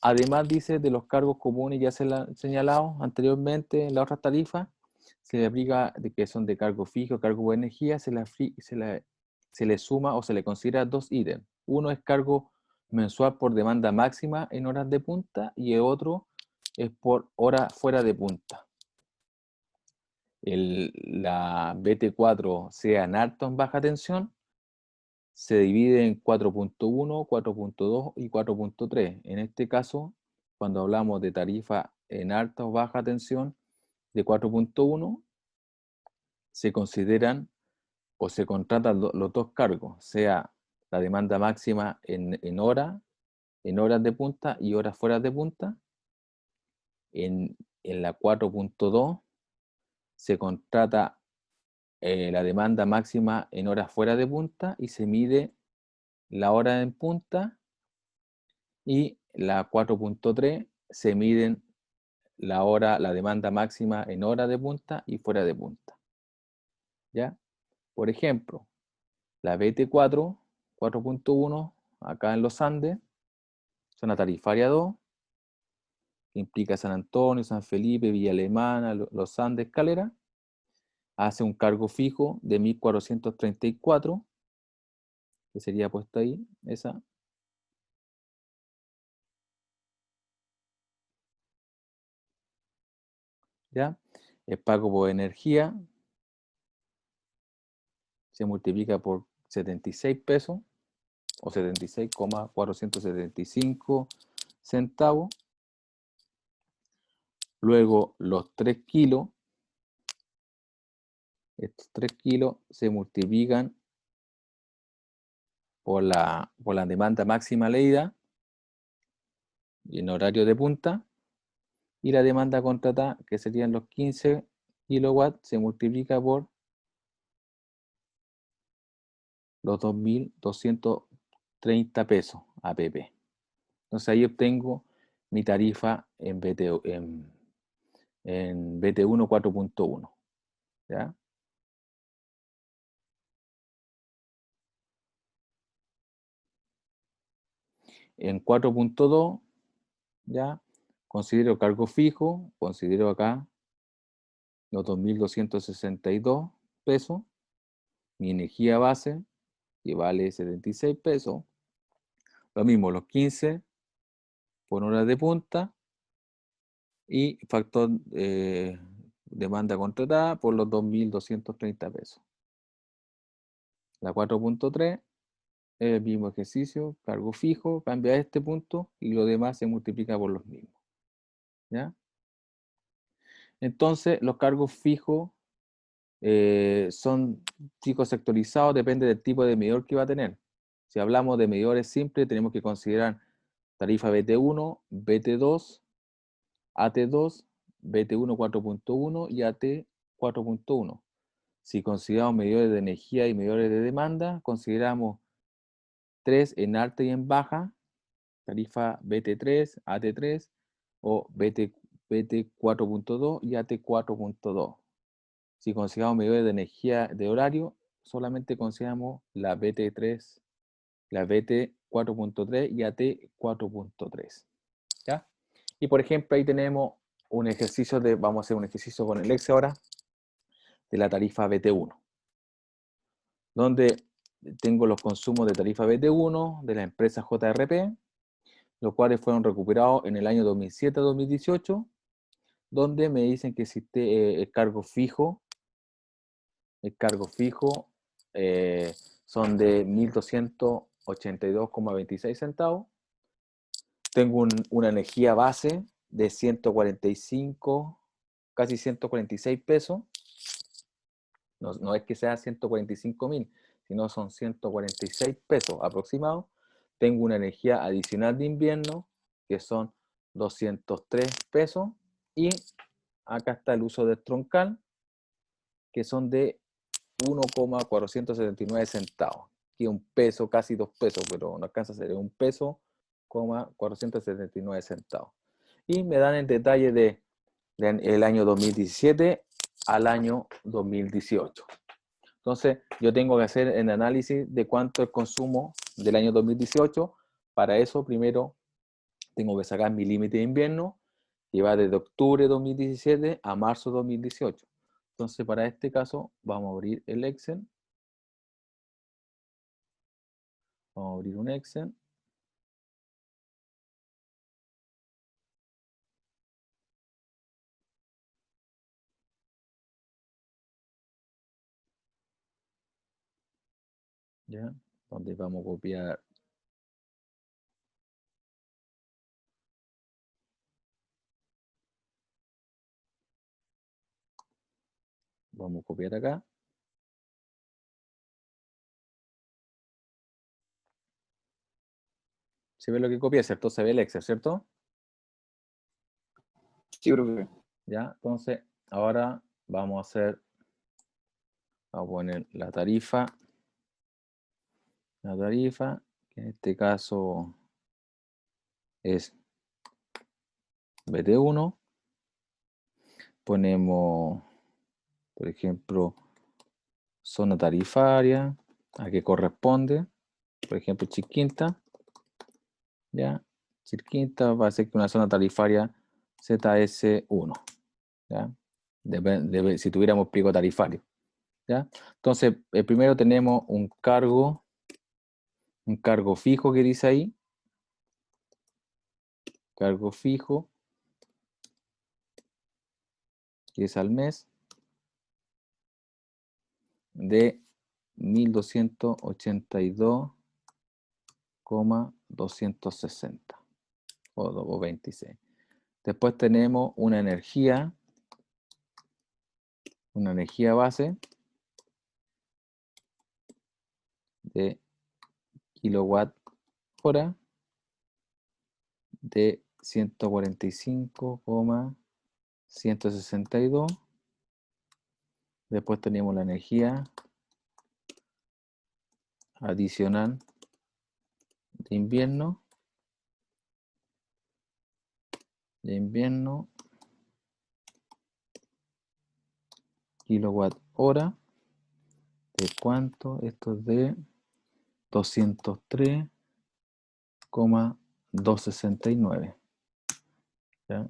S1: Además, dice, de los cargos comunes ya señalados anteriormente en la otra tarifa, se le aplica de que son de cargo fijo, cargo de energía, se le suma o se le considera dos ítems. Uno es cargo mensual por demanda máxima en horas de punta y el otro es por hora fuera de punta. La BT4, sea en alta o en baja tensión, se divide en 4.1, 4.2 y 4.3. En este caso, cuando hablamos de tarifa en alta o baja tensión de 4.1, se consideran o se contratan los dos cargos, sea la demanda máxima en horas de punta y horas fuera de punta. En la 4.2 se contrata la demanda máxima en horas fuera de punta y se mide la hora en punta, y la 4.3 se miden la demanda máxima en hora de punta y fuera de punta. ¿Ya? Por ejemplo, la BT4, 4.1, acá en los Andes, zona tarifaria 2, que implica San Antonio, San Felipe, Villa Alemana, los Andes, Calera, hace un cargo fijo de 1.434, que sería puesta ahí, esa. ¿Ya? El pago por energía se multiplica por 76 pesos o 76,475 centavos. Luego los 3 kilos, estos 3 kilos se multiplican por la demanda máxima leída y en horario de punta, y la demanda contratada, que serían los 15 kilowatts, se multiplica por los 2.230 pesos APP. Entonces ahí obtengo mi tarifa en BT1 4.1. ¿Ya? en 4.2, ya, considero cargo fijo, considero acá los 2.262 pesos, mi energía base, que vale 76 pesos, lo mismo, los 15 por horas de punta, y factor demanda contratada por los 2.230 pesos. La 4.3 es el mismo ejercicio, cargo fijo, cambia este punto y lo demás se multiplica por los mismos. ¿Ya? Entonces, los cargos fijos son chicos sectorizados, depende del tipo de medidor que va a tener. Si hablamos de medidores simples, tenemos que considerar tarifa BT1, BT2, AT2, BT1 4.1 y AT 4.1. Si consideramos medidores de energía y medidores de demanda, consideramos 3 en alta y en baja, tarifa BT3, AT3 o BT 4.2 y AT 4.2. Si consideramos medidores de energía de horario, solamente consideramos la BT3, la BT 4.3 y AT 4.3. ¿Ya? Y por ejemplo, ahí tenemos un ejercicio vamos a hacer un ejercicio con el Excel ahora, de la tarifa BT1, donde tengo los consumos de tarifa BT1 de la empresa JRP, los cuales fueron recuperados en el año 2007-2018, donde me dicen que existe el cargo fijo son de 1.282,26 centavos. Tengo una energía base de 145, casi 146 pesos. No es que sea 145.000, sino son 146 pesos aproximados. Tengo una energía adicional de invierno, que son 203 pesos. Y acá está el uso del troncal, que son de 1,479 centavos. Aquí un peso, casi 2 pesos, pero no alcanza a ser un peso, 479 centavos. Y me dan el detalle del año 2017 al año 2018. Entonces, yo tengo que hacer el análisis de cuánto es el consumo del año 2018. Para eso, primero, tengo que sacar mi límite de invierno, que va desde octubre de 2017 a marzo de 2018. Entonces, para este caso, vamos a abrir el Excel. Vamos a abrir un Excel. ¿Ya? Donde vamos a copiar acá. ¿Se ve lo que copié, cierto? Se ve el Excel, ¿cierto?
S5: Sí, profe.
S1: Ya, entonces, ahora vamos a poner la tarifa, que en este caso es BT1. Ponemos, por ejemplo, zona tarifaria, a qué corresponde, por ejemplo, Chilquinta, ¿ya? Chilquinta va a ser que una zona tarifaria ZS1, ¿ya? Si tuviéramos pliego tarifario, ¿ya? Entonces, primero tenemos un cargo fijo que dice ahí, cargo fijo, que es al mes, de 1.282,260 o 26. Después tenemos una energía base de kilowatt hora de 145,162. Después tenemos la energía adicional de invierno, kilowatt hora, ¿de cuánto? Esto es de 203,260. 269. ¿Ya?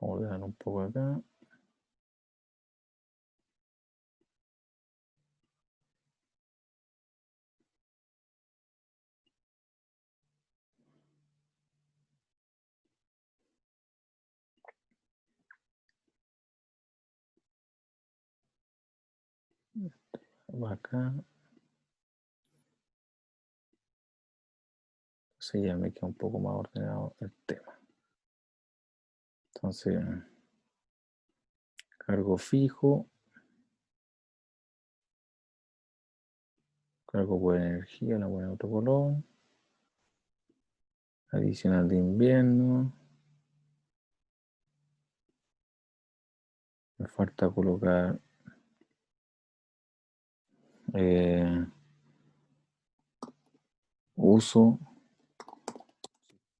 S1: Vamos a ordenar un poco acá. Acá. Sí, ya me queda un poco más ordenado el tema. Entonces, cargo fijo, cargo por energía, la voy a otro color, adicional de invierno, me falta colocar uso,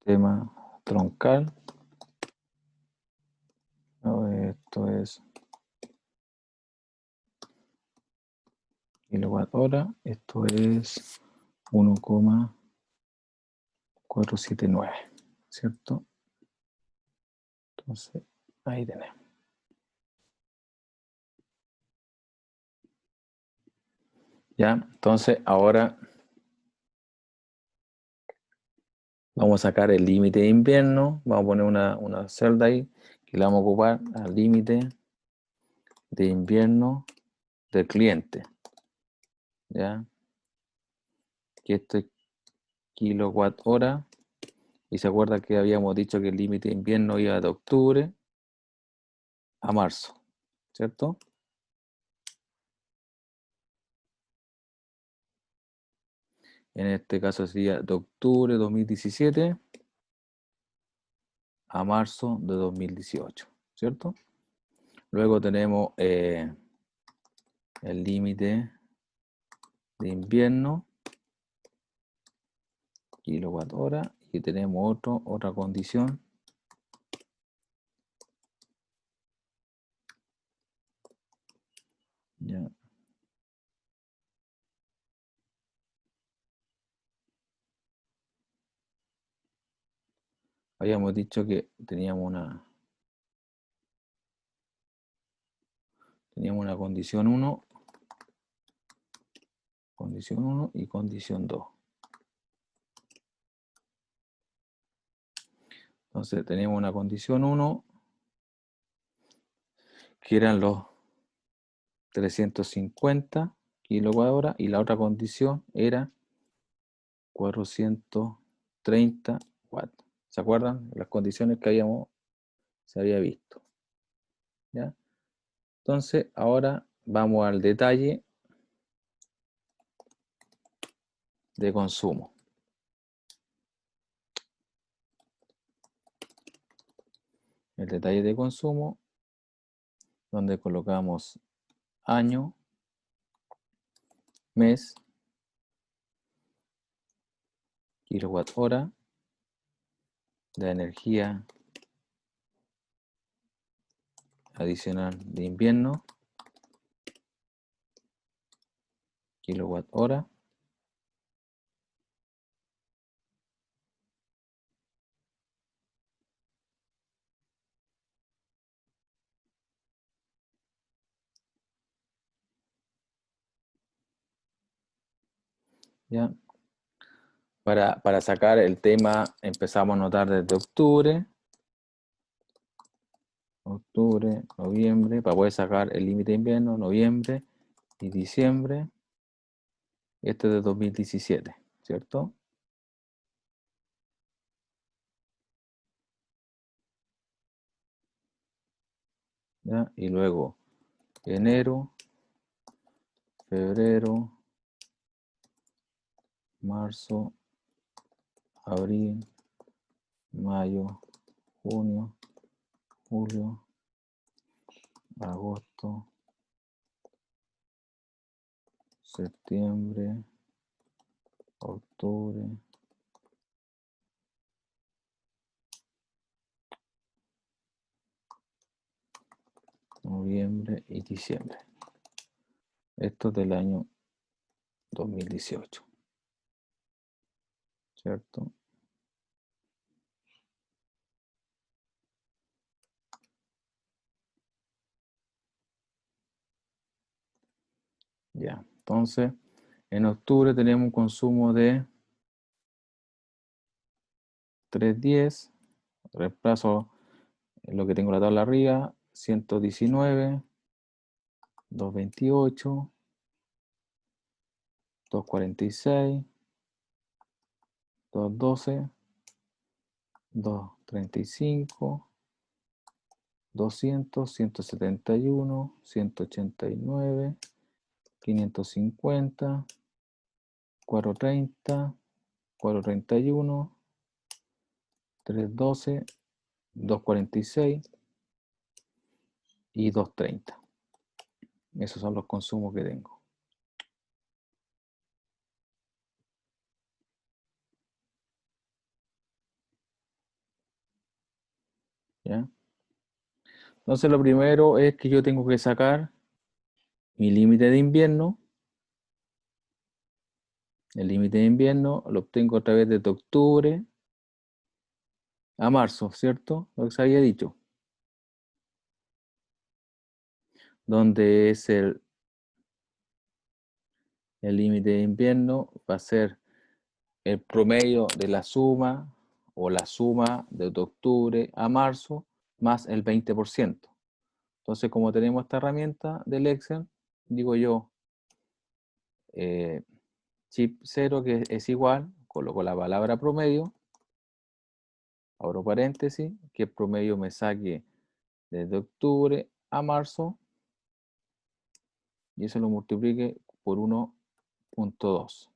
S1: tema troncal, ¿no? Esto es kilowatt hora, esto es 1,479, ¿cierto? Entonces, ahí tenemos. Ya, entonces ahora vamos a sacar el límite de invierno, vamos a poner una celda ahí que la vamos a ocupar al límite de invierno del cliente. ¿Ya? Que esto es kilowatt hora. Y se acuerda que habíamos dicho que el límite de invierno iba de octubre a marzo, ¿cierto? En este caso sería de octubre de 2017 a marzo de 2018, ¿cierto? Luego tenemos el límite de invierno, kilowatt hora, y tenemos otra condición. Ya. Habíamos dicho que teníamos una condición 1 y condición 2. Entonces tenemos una condición 1 que eran los 350 kilowatt hora y la otra condición era 430 watts. ¿Se acuerdan? Las condiciones que se había visto. ¿Ya? Entonces ahora vamos al detalle de consumo. El detalle de consumo, donde colocamos año, mes, kilowatt hora, de energía adicional de invierno, kilowatt hora, ¿ya? Para sacar el tema empezamos a anotar desde octubre, noviembre, para poder sacar el límite de invierno, noviembre y diciembre. Este es de 2017, ¿cierto? ¿Ya? Y luego enero, febrero, marzo, abril, mayo, junio, julio, agosto, septiembre, octubre, noviembre y diciembre. Esto es del año 2018. ¿Cierto? Ya, entonces, en octubre tenemos un consumo de 310. Reemplazo lo que tengo en la tabla arriba, 119, 228, 246, 212, 235, 200, 171, 189, 550, 430, 431, 312, 246 y 230. Esos son los consumos que tengo. ¿Ya? Entonces lo primero es que yo tengo que sacar mi límite de invierno. El límite de invierno lo obtengo a través de octubre a marzo, ¿cierto? Lo que se había dicho. Donde es el límite de invierno, va a ser el promedio de la suma o la suma de octubre a marzo más el 20%. Entonces, como tenemos esta herramienta del Excel, digo yo, chip 0 que es igual, coloco la palabra promedio, abro paréntesis, que el promedio me saque desde octubre a marzo, y eso lo multiplique por 1.2.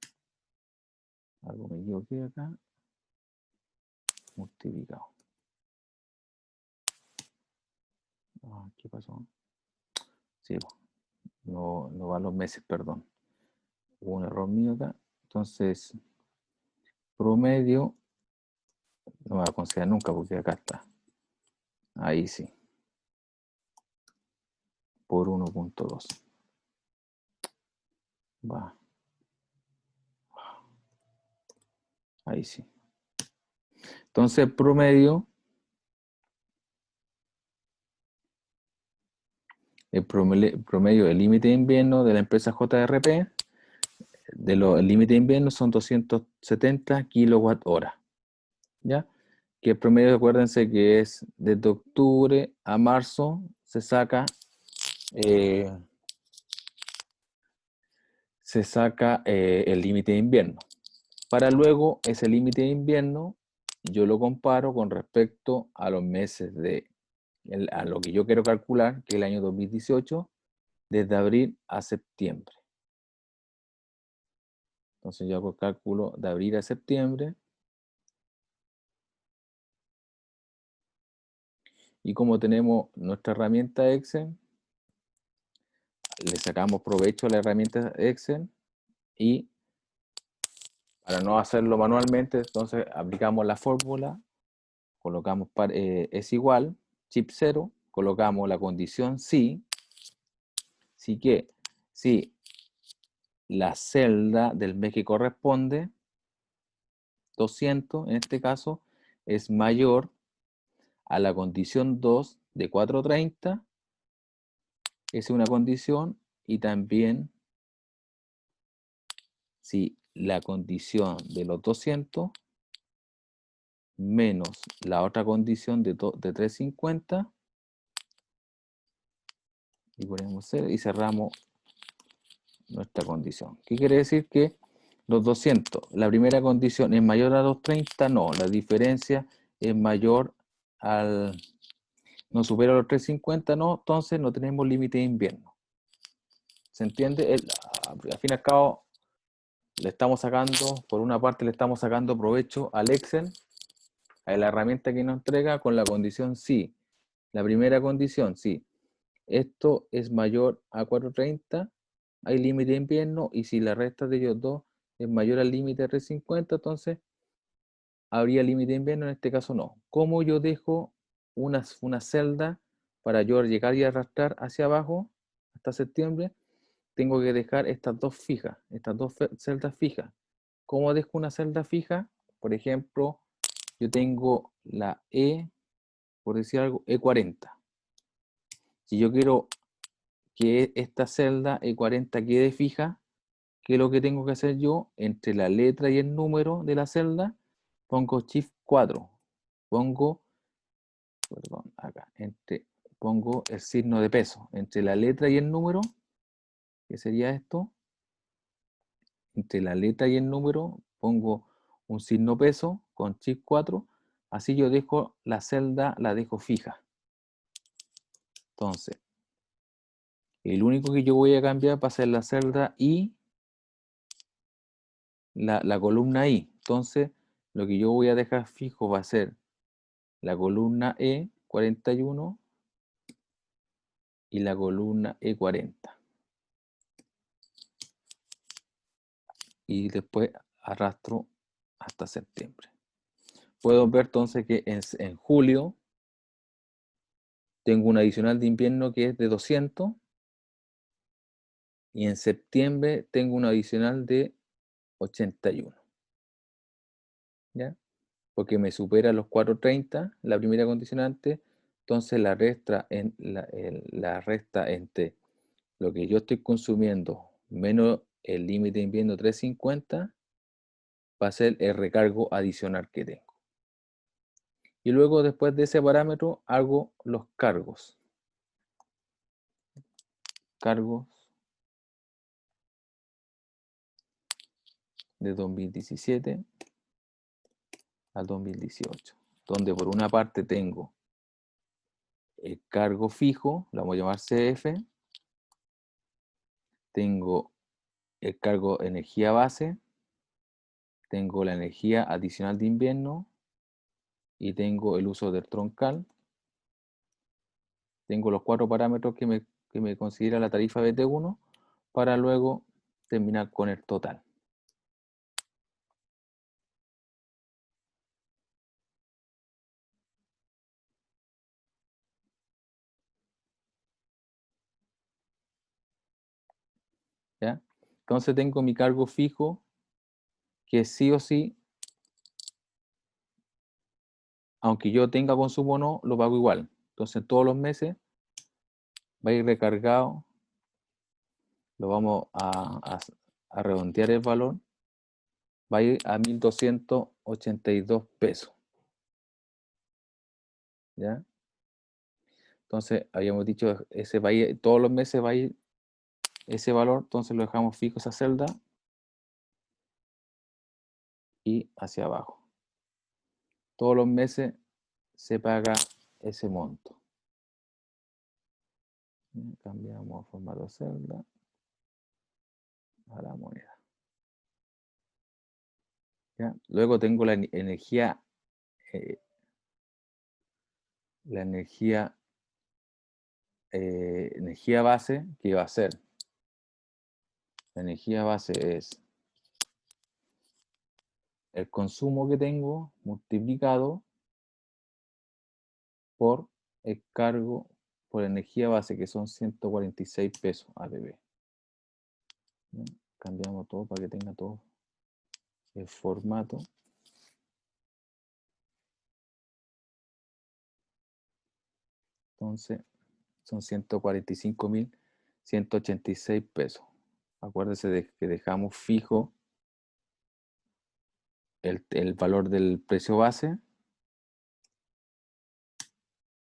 S1: Algo me equivoqué acá. Multiplicado. ¿Qué pasó? Sí, no van los meses, perdón. Hubo un error mío acá. Entonces, promedio, no me va a considerar nunca porque acá está. Ahí sí. Por 1.2. Va. Ahí sí. Entonces, promedio, el promedio del límite de invierno de la empresa JRP, el límite de invierno son 270 kWh. ¿Ya? Que el promedio, acuérdense que es desde octubre a marzo, se saca el límite de invierno. Para luego, ese límite de invierno, yo lo comparo con respecto a los meses a lo que yo quiero calcular, que es el año 2018, desde abril a septiembre. Entonces yo hago el cálculo de abril a septiembre. Y como tenemos nuestra herramienta Excel, le sacamos provecho a la herramienta Excel y para no hacerlo manualmente, entonces aplicamos la fórmula, colocamos es igual, chip 0, colocamos la condición sí, si la celda del mes que corresponde, 200 en este caso, es mayor a la condición 2 de 430, es una condición, y también si la condición de los 200 menos la otra condición de 350, y ponemos 0 y cerramos nuestra condición. ¿Qué quiere decir? Que los 200, la primera condición es mayor a 230, no, la diferencia es mayor no supera los 350, no, entonces no tenemos límite de invierno. ¿Se entiende? Al fin y al cabo, le estamos sacando, por una parte le estamos sacando provecho al Excel, a la herramienta que nos entrega, con la condición sí. La primera condición, sí. Esto es mayor a 430, hay límite de invierno, y si la resta de ellos dos es mayor al límite de 350, entonces habría límite de invierno, en este caso no. ¿Cómo yo dejo una celda para yo llegar y arrastrar hacia abajo hasta septiembre, tengo que dejar estas dos fijas, estas dos celdas fijas. ¿Cómo dejo una celda fija? Por ejemplo, yo tengo la E, por decir algo, E40. Si yo quiero que esta celda E40 quede fija, ¿qué es lo que tengo que hacer yo? Entre la letra y el número de la celda, pongo Shift 4. Pongo, perdón, acá, pongo el signo de peso. Entre la letra y el número, ¿qué sería esto? Entre la letra y el número pongo un signo peso con Shift 4. Así yo dejo la celda, la dejo fija. Entonces, el único que yo voy a cambiar va a ser la celda I, la columna I. Entonces, lo que yo voy a dejar fijo va a ser la columna E41 y la columna E40. Y después arrastro hasta septiembre. Puedo ver entonces que en julio tengo un adicional de invierno que es de 200 y en septiembre tengo un adicional de 81. ¿Ya? Porque me supera los 430 la primera condicionante, entonces la resta entre lo que yo estoy consumiendo menos el límite de invierno 350 va a ser el recargo adicional que tengo. Y luego después de ese parámetro hago los cargos. Cargos de 2017 al 2018, donde por una parte tengo el cargo fijo, lo vamos a llamar CF, tengo el cargo energía base, tengo la energía adicional de invierno y tengo el uso del troncal. Tengo los 4 parámetros que me considera la tarifa BT1 para luego terminar con el total. ¿Ya? Entonces tengo mi cargo fijo que sí o sí, aunque yo tenga consumo o no, lo pago igual. Entonces todos los meses va a ir recargado, lo vamos a redondear el valor, va a ir a 1.282 pesos. ¿Ya? Entonces habíamos dicho, ese va a ir, todos los meses va a ir ese valor, entonces lo dejamos fijo esa celda y hacia abajo. Todos los meses se paga ese monto. Cambiamos formato celda a la moneda. ¿Ya? Luego tengo la energía base, que va a ser, la energía base es el consumo que tengo multiplicado por el cargo por energía base, que son 146 pesos APB. ¿Ya? Cambiamos todo para que tenga todo el formato. Entonces, son 145.186 pesos. Acuérdense de que dejamos fijo el valor del precio base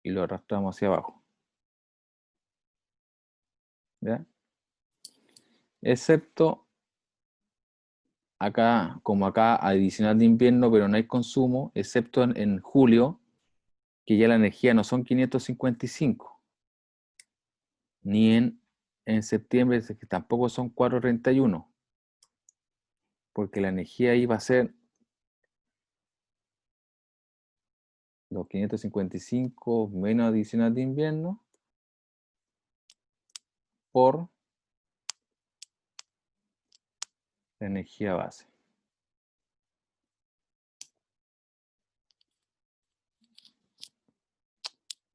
S1: y lo arrastramos hacia abajo. ¿Ya? Excepto acá, como acá adicional de invierno, pero no hay consumo, excepto en julio, que ya la energía no son 555, ni en septiembre, que tampoco son 431, porque la energía ahí va a ser los 555 menos adicional de invierno por la energía base.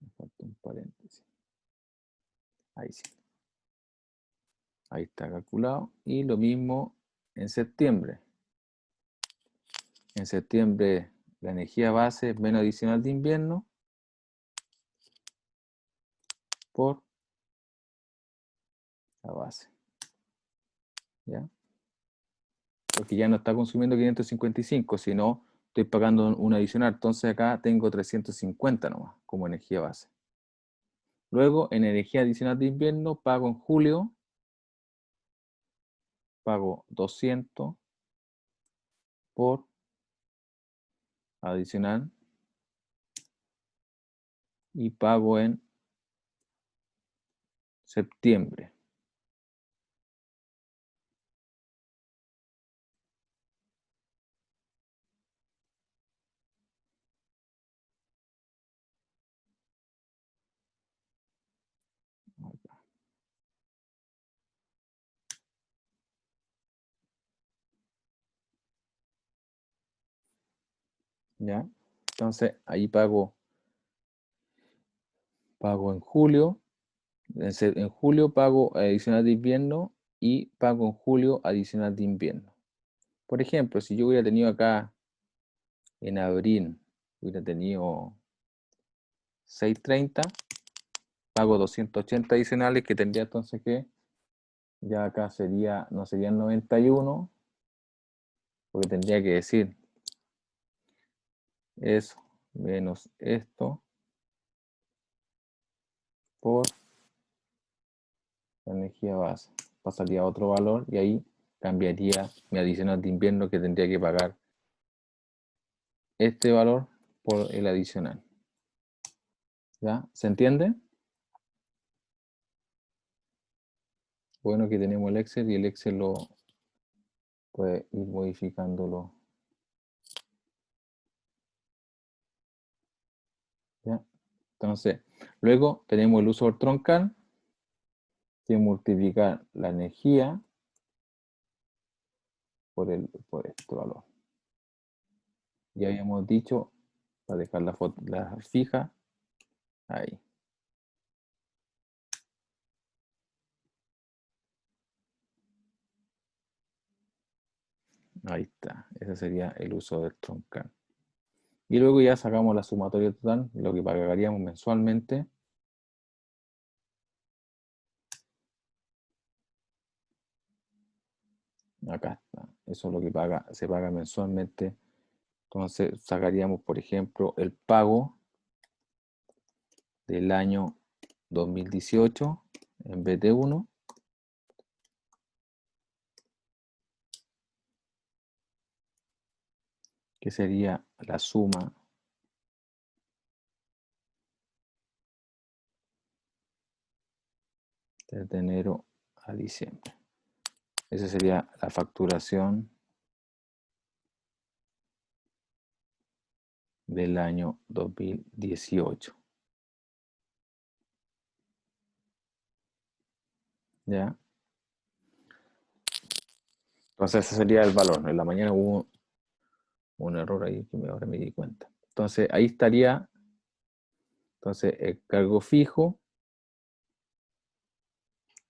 S1: Me falta un paréntesis. Ahí sí. Ahí está calculado. Y lo mismo en septiembre. En septiembre la energía base menos adicional de invierno por la base. ¿Ya? Porque ya no está consumiendo 555, sino estoy pagando un adicional. Entonces acá tengo 350 nomás como energía base. Luego, en energía adicional de invierno, pago en julio, pago 200 por adicional y pago en septiembre. ¿Ya? Entonces, ahí pago en julio. En julio pago adicional de invierno y pago en julio adicional de invierno. Por ejemplo, si yo hubiera tenido acá en abril, hubiera tenido 630, pago 280 adicionales, que tendría entonces que, ya acá sería, no serían 91, porque tendría que decir eso menos esto por la energía base. Pasaría a otro valor y ahí cambiaría mi adicional de invierno, que tendría que pagar este valor por el adicional. ¿Ya? ¿Se entiende? Bueno, que tenemos el Excel y el Excel lo puede ir modificándolo. ¿Ya? Entonces, luego tenemos el uso troncal, que multiplicar la energía por este valor. Ya habíamos dicho, para dejar la fija, ahí. Ahí está, ese sería el uso del troncal. Y luego ya sacamos la sumatoria total, lo que pagaríamos mensualmente. Acá está, eso es lo que se paga mensualmente. Entonces sacaríamos, por ejemplo, el pago del año 2018 en vez de 1. Que sería la suma desde enero a diciembre. Esa sería la facturación del año 2018. ¿Ya? Entonces ese sería el valor. En la mañana hubo un error ahí que ahora me di cuenta. Entonces ahí estaría, entonces el cargo fijo,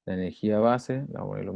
S1: la energía base, vamos a ponerlo